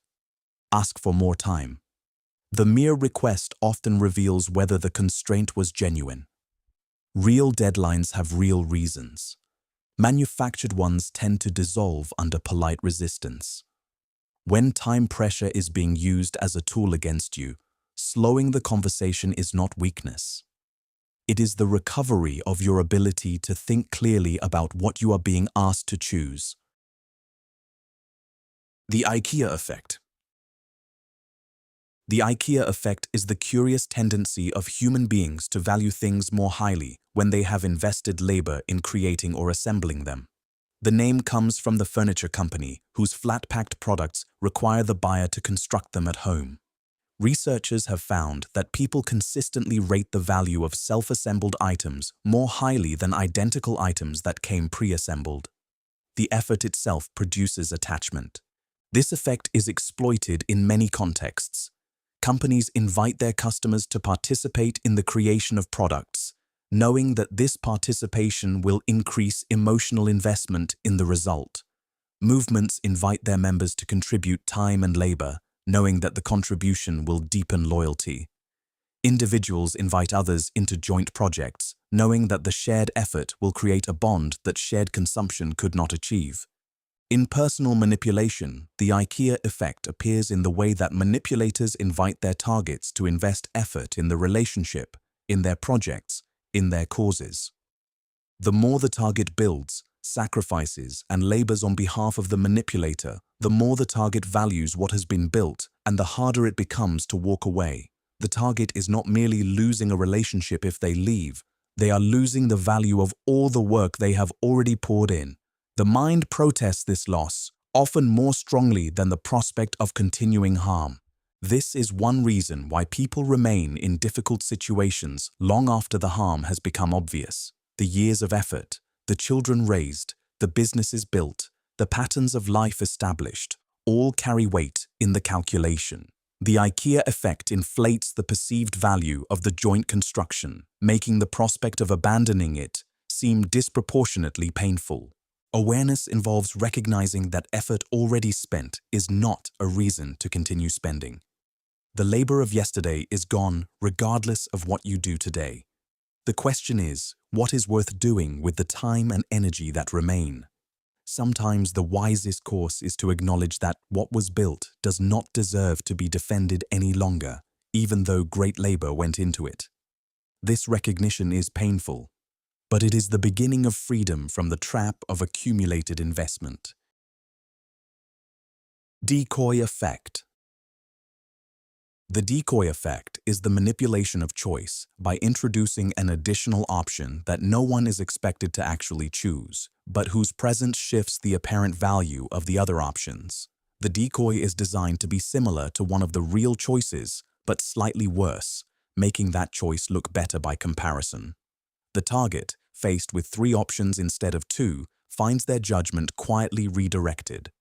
Ask for more time. The mere request often reveals whether the constraint was genuine. Real deadlines have real reasons. Manufactured ones tend to dissolve under polite resistance. When time pressure is being used as a tool against you, slowing the conversation is not weakness. It is the recovery of your ability to think clearly about what you are being asked to choose. The Ikea Effect. The Ikea Effect is the curious tendency of human beings to value things more highly when they have invested labor in creating or assembling them. The name comes from the furniture company, whose flat-packed products require the buyer to construct them at home. Researchers have found that people consistently rate the value of self-assembled items more highly than identical items that came pre-assembled. The effort itself produces attachment. This effect is exploited in many contexts. Companies invite their customers to participate in the creation of products, knowing that this participation will increase emotional investment in the result. Movements invite their members to contribute time and labor, knowing that the contribution will deepen loyalty. Individuals invite others into joint projects, knowing that the shared effort will create a bond that shared consumption could not achieve. In personal manipulation, the Ikea effect appears in the way that manipulators invite their targets to invest effort in the relationship, in their projects, in their causes. The more the target builds, sacrifices, and labors on behalf of the manipulator, the more the target values what has been built, and the harder it becomes to walk away. The target is not merely losing a relationship if they leave, they are losing the value of all the work they have already poured in. The mind protests this loss, often more strongly than the prospect of continuing harm. This is one reason why people remain in difficult situations long after the harm has become obvious. The years of effort, the children raised, the businesses built, the patterns of life established, all carry weight in the calculation. The Ikea effect inflates the perceived value of the joint construction, making the prospect of abandoning it seem disproportionately painful. Awareness involves recognizing that effort already spent is not a reason to continue spending. The labor of yesterday is gone regardless of what you do today. The question is, what is worth doing with the time and energy that remain? Sometimes the wisest course is to acknowledge that what was built does not deserve to be defended any longer, even though great labor went into it. This recognition is painful, but it is the beginning of freedom from the trap of accumulated investment. Decoy Effect. The decoy effect is the manipulation of choice by introducing an additional option that no one is expected to actually choose, but whose presence shifts the apparent value of the other options. The decoy is designed to be similar to one of the real choices, but slightly worse, making that choice look better by comparison. The target, faced with 3 options instead of 2, finds their judgment quietly redirected.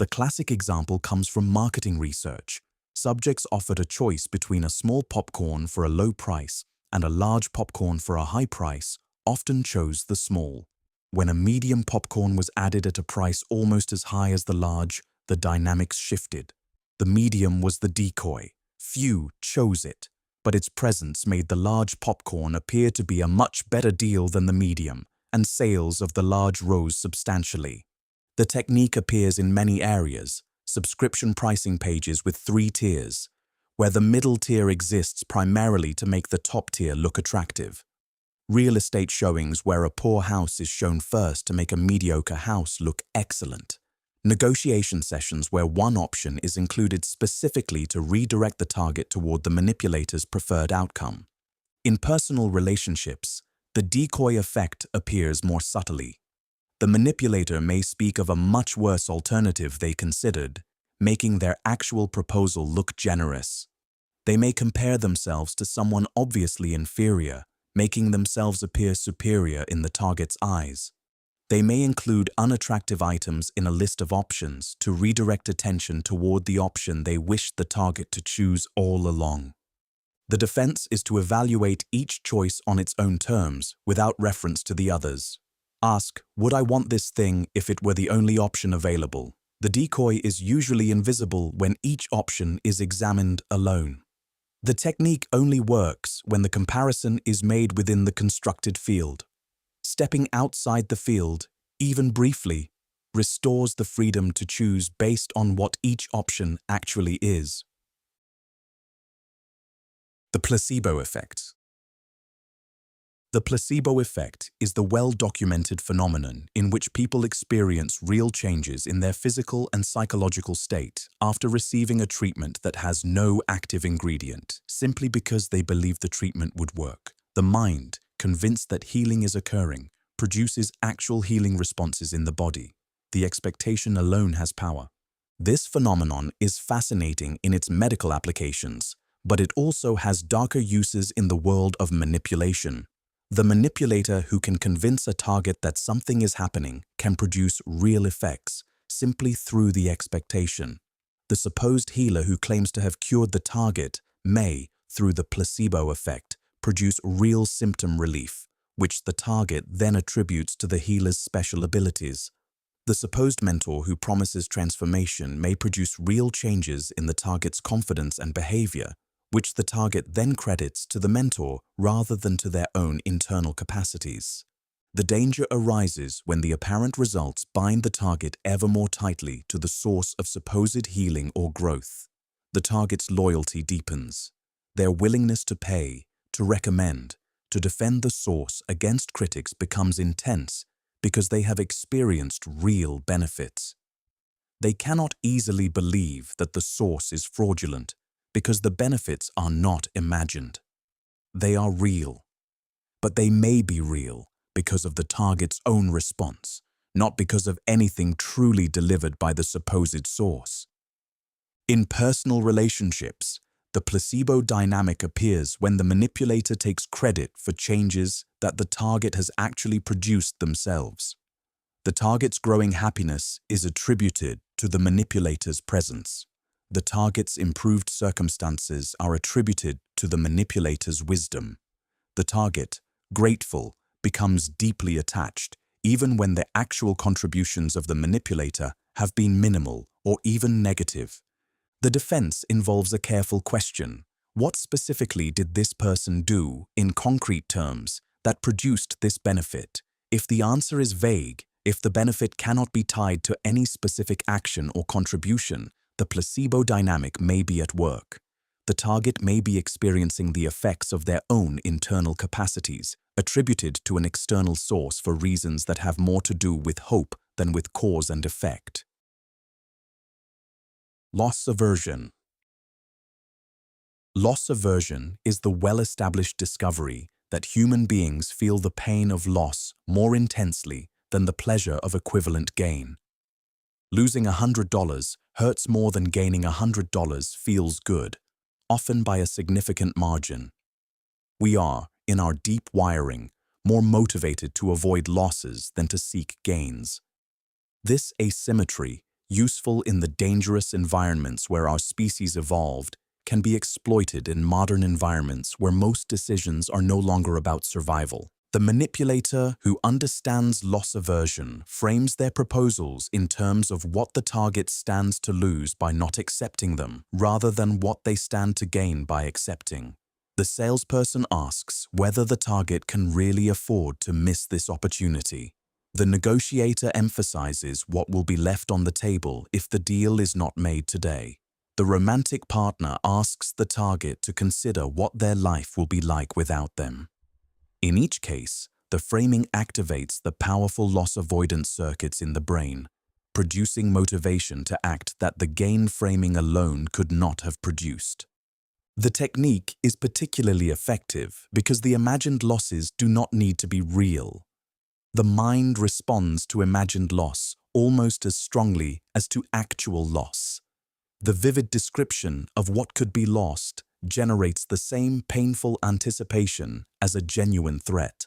The classic example comes from marketing research. Subjects offered a choice between a small popcorn for a low price and a large popcorn for a high price, often chose the small. When a medium popcorn was added at a price almost as high as the large, the dynamics shifted. The medium was the decoy. Few chose it, but its presence made the large popcorn appear to be a much better deal than the medium, and sales of the large rose substantially. The technique appears in many areas. Subscription pricing pages with 3 tiers, where the middle tier exists primarily to make the top tier look attractive. Real estate showings where a poor house is shown first to make a mediocre house look excellent. Negotiation sessions where one option is included specifically to redirect the target toward the manipulator's preferred outcome. In personal relationships, the decoy effect appears more subtly. The manipulator may speak of a much worse alternative they considered, making their actual proposal look generous. They may compare themselves to someone obviously inferior, making themselves appear superior in the target's eyes. They may include unattractive items in a list of options to redirect attention toward the option they wished the target to choose all along. The defense is to evaluate each choice on its own terms without reference to the others. Ask, would I want this thing if it were the only option available? The decoy is usually invisible when each option is examined alone. The technique only works when the comparison is made within the constructed field. Stepping outside the field, even briefly, restores the freedom to choose based on what each option actually is. The placebo effect. The placebo effect is the well-documented phenomenon in which people experience real changes in their physical and psychological state after receiving a treatment that has no active ingredient, simply because they believe the treatment would work. The mind, convinced that healing is occurring, produces actual healing responses in the body. The expectation alone has power. This phenomenon is fascinating in its medical applications, but it also has darker uses in the world of manipulation. The manipulator who can convince a target that something is happening can produce real effects simply through the expectation. The supposed healer who claims to have cured the target may, through the placebo effect, produce real symptom relief, which the target then attributes to the healer's special abilities. The supposed mentor who promises transformation may produce real changes in the target's confidence and behavior, which the target then credits to the mentor rather than to their own internal capacities. The danger arises when the apparent results bind the target ever more tightly to the source of supposed healing or growth. The target's loyalty deepens. Their willingness to pay, to recommend, to defend the source against critics becomes intense because they have experienced real benefits. They cannot easily believe that the source is fraudulent because the benefits are not imagined. They are real, but they may be real because of the target's own response, not because of anything truly delivered by the supposed source. In personal relationships, the placebo dynamic appears when the manipulator takes credit for changes that the target has actually produced themselves. The target's growing happiness is attributed to the manipulator's presence. The target's improved circumstances are attributed to the manipulator's wisdom. The target, grateful, becomes deeply attached, even when the actual contributions of the manipulator have been minimal or even negative. The defense involves a careful question. What specifically did this person do, in concrete terms, that produced this benefit? If the answer is vague, if the benefit cannot be tied to any specific action or contribution, the placebo dynamic may be at work. The target may be experiencing the effects of their own internal capacities, attributed to an external source for reasons that have more to do with hope than with cause and effect. Loss aversion. Loss aversion is the well-established discovery that human beings feel the pain of loss more intensely than the pleasure of equivalent gain. Losing $100 hurts more than gaining $100 feels good, often by a significant margin. We are, in our deep wiring, more motivated to avoid losses than to seek gains. This asymmetry, useful in the dangerous environments where our species evolved, can be exploited in modern environments where most decisions are no longer about survival. The manipulator who understands loss aversion frames their proposals in terms of what the target stands to lose by not accepting them, rather than what they stand to gain by accepting. The salesperson asks whether the target can really afford to miss this opportunity. The negotiator emphasizes what will be left on the table if the deal is not made today. The romantic partner asks the target to consider what their life will be like without them. In each case, the framing activates the powerful loss avoidance circuits in the brain, producing motivation to act that the gain framing alone could not have produced. The technique is particularly effective because the imagined losses do not need to be real. The mind responds to imagined loss almost as strongly as to actual loss. The vivid description of what could be lost generates the same painful anticipation as a genuine threat.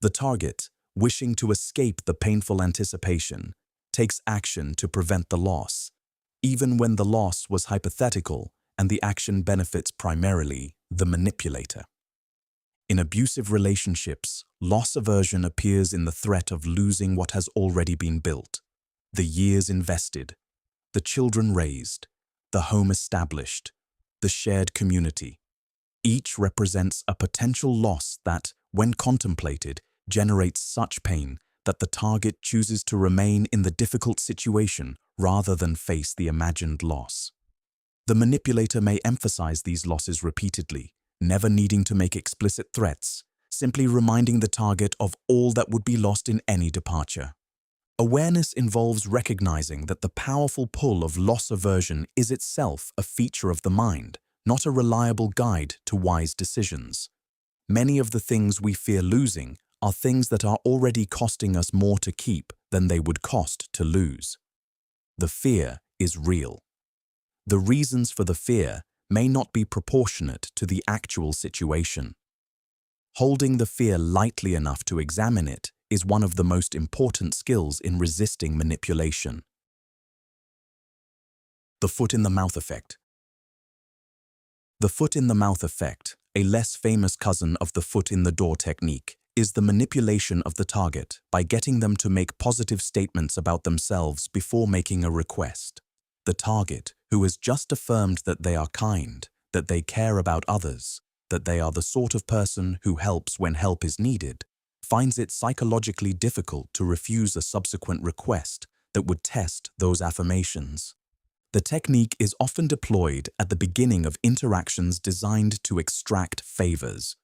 The target, wishing to escape the painful anticipation, takes action to prevent the loss, even when the loss was hypothetical and the action benefits primarily the manipulator. In abusive relationships, loss aversion appears in the threat of losing what has already been built, the years invested, the children raised, the home established, the shared community. Each represents a potential loss that, when contemplated, generates such pain that the target chooses to remain in the difficult situation rather than face the imagined loss. The manipulator may emphasize these losses repeatedly, never needing to make explicit threats, simply reminding the target of all that would be lost in any departure. Awareness involves recognizing that the powerful pull of loss aversion is itself a feature of the mind, not a reliable guide to wise decisions. Many of the things we fear losing are things that are already costing us more to keep than they would cost to lose. The fear is real. The reasons for the fear may not be proportionate to the actual situation. Holding the fear lightly enough to examine it is one of the most important skills in resisting manipulation. The foot-in-the-mouth effect. The foot-in-the-mouth effect, a less famous cousin of the foot-in-the-door technique, is the manipulation of the target by getting them to make positive statements about themselves before making a request. The target, who has just affirmed that they are kind, that they care about others, that they are the sort of person who helps when help is needed, finds it psychologically difficult to refuse a subsequent request that would test those affirmations. The technique is often deployed at the beginning of interactions designed to extract favors.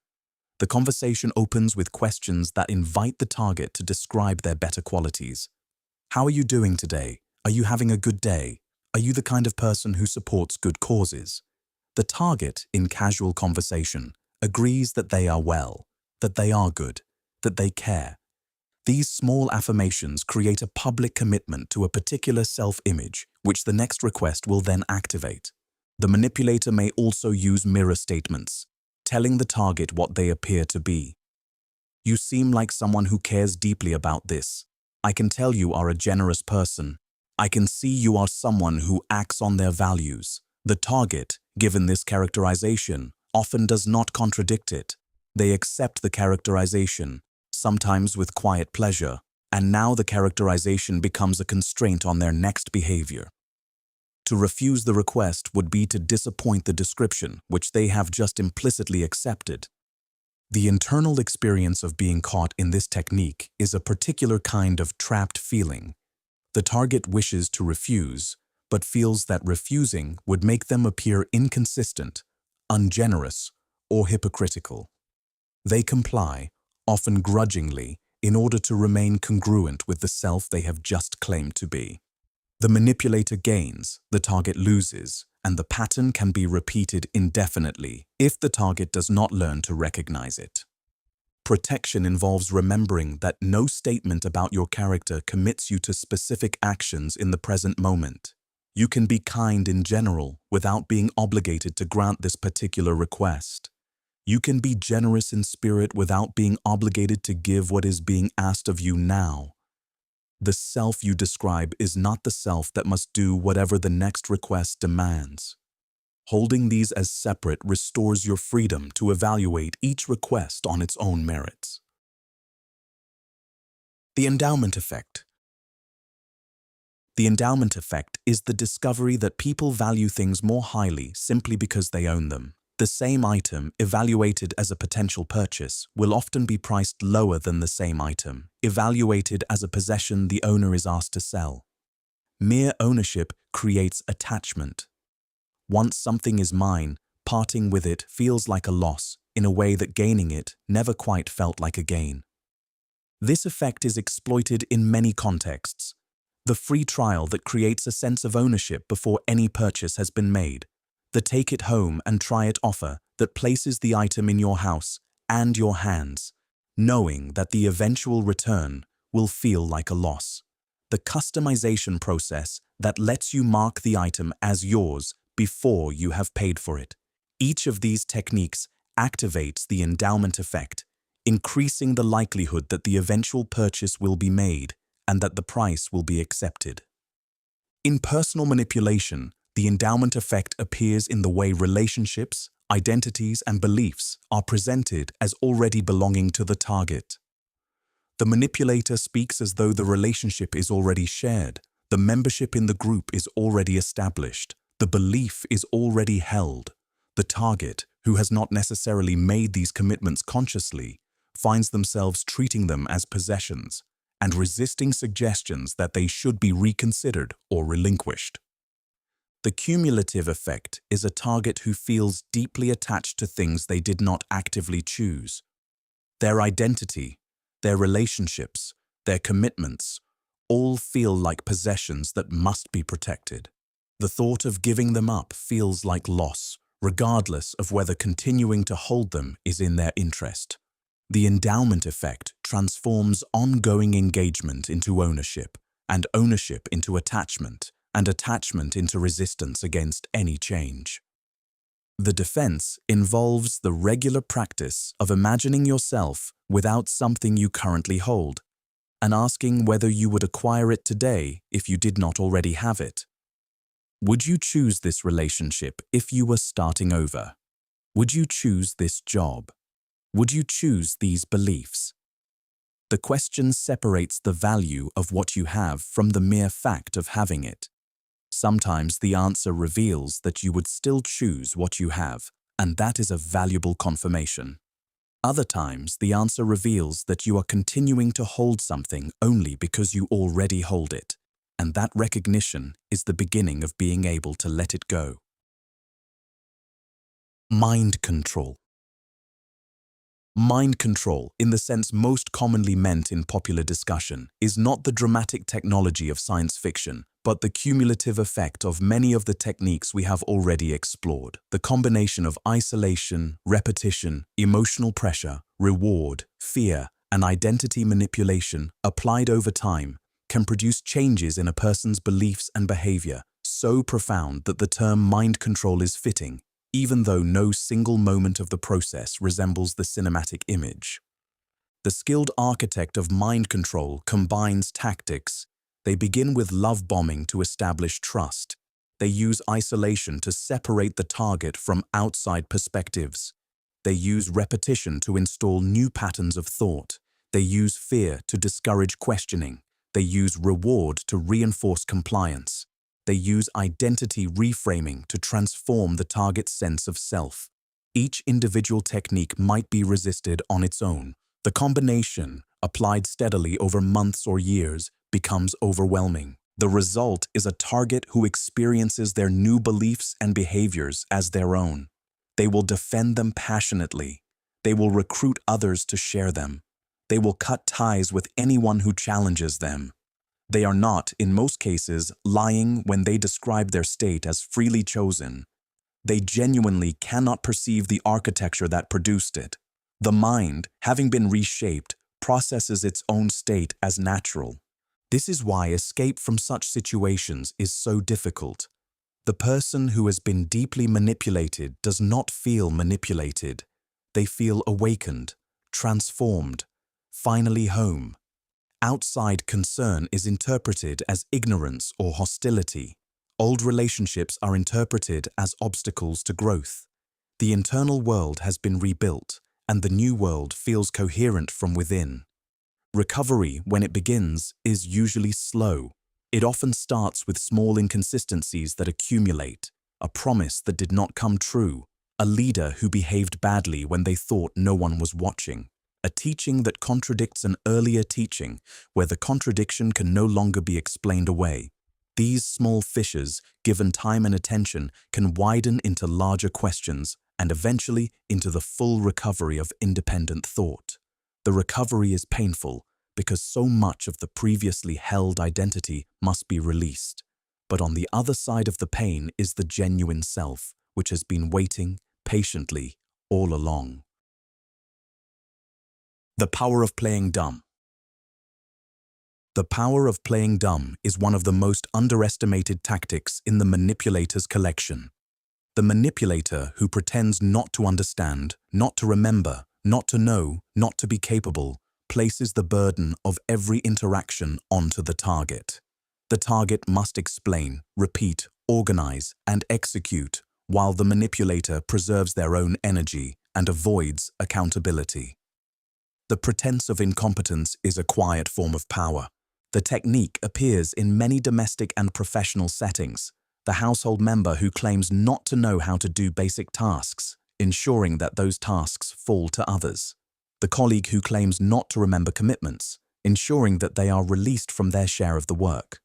The conversation opens with questions that invite the target to describe their better qualities. How are you doing today? Are you having a good day? Are you the kind of person who supports good causes? The target, in casual conversation, agrees that they are well, that they are good, that they care. These small affirmations create a public commitment to a particular self-image, which the next request will then activate. The manipulator may also use mirror statements, telling the target what they appear to be. You seem like someone who cares deeply about this. I can tell you are a generous person. I can see you are someone who acts on their values. The target, given this characterization, often does not contradict it. They accept the characterization, sometimes with quiet pleasure, and now the characterization becomes a constraint on their next behavior. To refuse the request would be to disappoint the description, which they have just implicitly accepted. The internal experience of being caught in this technique is a particular kind of trapped feeling. The target wishes to refuse, but feels that refusing would make them appear inconsistent, ungenerous, or hypocritical. They comply, often grudgingly, in order to remain congruent with the self they have just claimed to be. The manipulator gains, the target loses, and the pattern can be repeated indefinitely if the target does not learn to recognize it. Protection involves remembering that no statement about your character commits you to specific actions in the present moment. You can be kind in general without being obligated to grant this particular request. You can be generous in spirit without being obligated to give what is being asked of you now. The self you describe is not the self that must do whatever the next request demands. Holding these as separate restores your freedom to evaluate each request on its own merits. The Endowment Effect. The Endowment Effect is the discovery that people value things more highly simply because they own them. The same item, evaluated as a potential purchase, will often be priced lower than the same item, evaluated as a possession the owner is asked to sell. Mere ownership creates attachment. Once something is mine, parting with it feels like a loss, in a way that gaining it never quite felt like a gain. This effect is exploited in many contexts. The free trial that creates a sense of ownership before any purchase has been made. The take it home and try it offer that places the item in your house and your hands, knowing that the eventual return will feel like a loss. The customization process that lets you mark the item as yours before you have paid for it. Each of these techniques activates the endowment effect, increasing the likelihood that the eventual purchase will be made and that the price will be accepted. In personal manipulation, the endowment effect appears in the way relationships, identities, and beliefs are presented as already belonging to the target. The manipulator speaks as though the relationship is already shared, the membership in the group is already established, the belief is already held. The target, who has not necessarily made these commitments consciously, finds themselves treating them as possessions and resisting suggestions that they should be reconsidered or relinquished. The cumulative effect is a target who feels deeply attached to things they did not actively choose. Their identity, their relationships, their commitments, all feel like possessions that must be protected. The thought of giving them up feels like loss, regardless of whether continuing to hold them is in their interest. The endowment effect transforms ongoing engagement into ownership, and ownership into attachment, and attachment into resistance against any change. The defense involves the regular practice of imagining yourself without something you currently hold, and asking whether you would acquire it today if you did not already have it. Would you choose this relationship if you were starting over? Would you choose this job? Would you choose these beliefs? The question separates the value of what you have from the mere fact of having it. Sometimes the answer reveals that you would still choose what you have, and that is a valuable confirmation. Other times, the answer reveals that you are continuing to hold something only because you already hold it, and that recognition is the beginning of being able to let it go. Mind control. Mind control, in the sense most commonly meant in popular discussion, is not the dramatic technology of science fiction, but the cumulative effect of many of the techniques we have already explored. The combination of isolation, repetition, emotional pressure, reward, fear, and identity manipulation applied over time can produce changes in a person's beliefs and behavior so profound that the term mind control is fitting, even though no single moment of the process resembles the cinematic image. The skilled architect of mind control combines tactics. They begin with love bombing to establish trust. They use isolation to separate the target from outside perspectives. They use repetition to install new patterns of thought. They use fear to discourage questioning. They use reward to reinforce compliance. They use identity reframing to transform the target's sense of self. Each individual technique might be resisted on its own. The combination, applied steadily over months or years, becomes overwhelming. The result is a target who experiences their new beliefs and behaviors as their own. They will defend them passionately. They will recruit others to share them. They will cut ties with anyone who challenges them. They are not, in most cases, lying when they describe their state as freely chosen. They genuinely cannot perceive the architecture that produced it. The mind, having been reshaped, processes its own state as natural. This is why escape from such situations is so difficult. The person who has been deeply manipulated does not feel manipulated. They feel awakened, transformed, finally home. Outside concern is interpreted as ignorance or hostility. Old relationships are interpreted as obstacles to growth. The internal world has been rebuilt, and the new world feels coherent from within. Recovery, when it begins, is usually slow. It often starts with small inconsistencies that accumulate, a promise that did not come true, a leader who behaved badly when they thought no one was watching, a teaching that contradicts an earlier teaching where the contradiction can no longer be explained away. These small fissures, given time and attention, can widen into larger questions and eventually into the full recovery of independent thought. The recovery is painful because so much of the previously held identity must be released. But on the other side of the pain is the genuine self, which has been waiting patiently all along. The power of playing dumb. The power of playing dumb is one of the most underestimated tactics in the manipulator's collection. The manipulator who pretends not to understand, not to remember, not to know, not to be capable, places the burden of every interaction onto the target. The target must explain, repeat, organize, and execute, while the manipulator preserves their own energy and avoids accountability. The pretense of incompetence is a quiet form of power. The technique appears in many domestic and professional settings. The household member who claims not to know how to do basic tasks, ensuring that those tasks fall to others. The colleague who claims not to remember commitments, ensuring that they are released from their share of the work.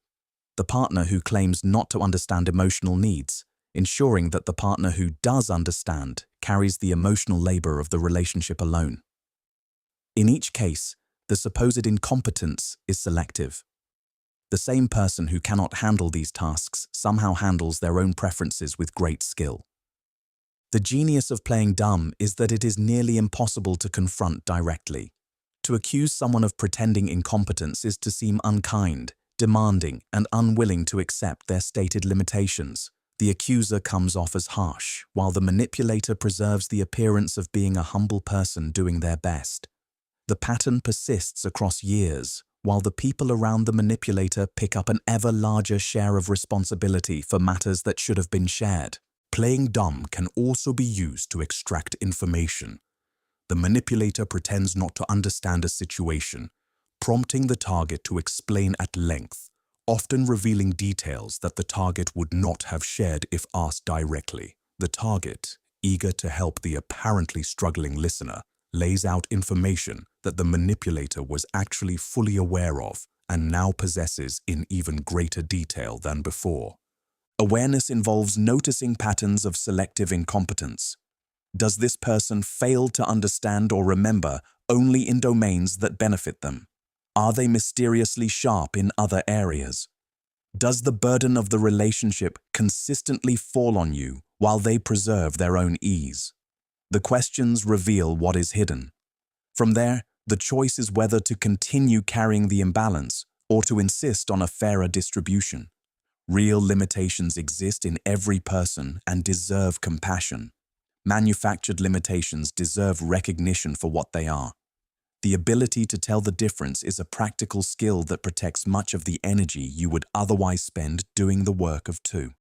The partner who claims not to understand emotional needs, ensuring that the partner who does understand carries the emotional labor of the relationship alone. In each case, the supposed incompetence is selective. The same person who cannot handle these tasks somehow handles their own preferences with great skill. The genius of playing dumb is that it is nearly impossible to confront directly. To accuse someone of pretending incompetence is to seem unkind, demanding, and unwilling to accept their stated limitations. The accuser comes off as harsh, while the manipulator preserves the appearance of being a humble person doing their best. The pattern persists across years, while the people around the manipulator pick up an ever larger share of responsibility for matters that should have been shared. Playing dumb can also be used to extract information. The manipulator pretends not to understand a situation, prompting the target to explain at length, often revealing details that the target would not have shared if asked directly. The target, eager to help the apparently struggling listener, lays out information that the manipulator was actually fully aware of and now possesses in even greater detail than before. Awareness involves noticing patterns of selective incompetence. Does this person fail to understand or remember only in domains that benefit them? Are they mysteriously sharp in other areas? Does the burden of the relationship consistently fall on you while they preserve their own ease? The questions reveal what is hidden. From there, the choice is whether to continue carrying the imbalance or to insist on a fairer distribution. Real limitations exist in every person and deserve compassion. Manufactured limitations deserve recognition for what they are. The ability to tell the difference is a practical skill that protects much of the energy you would otherwise spend doing the work of two.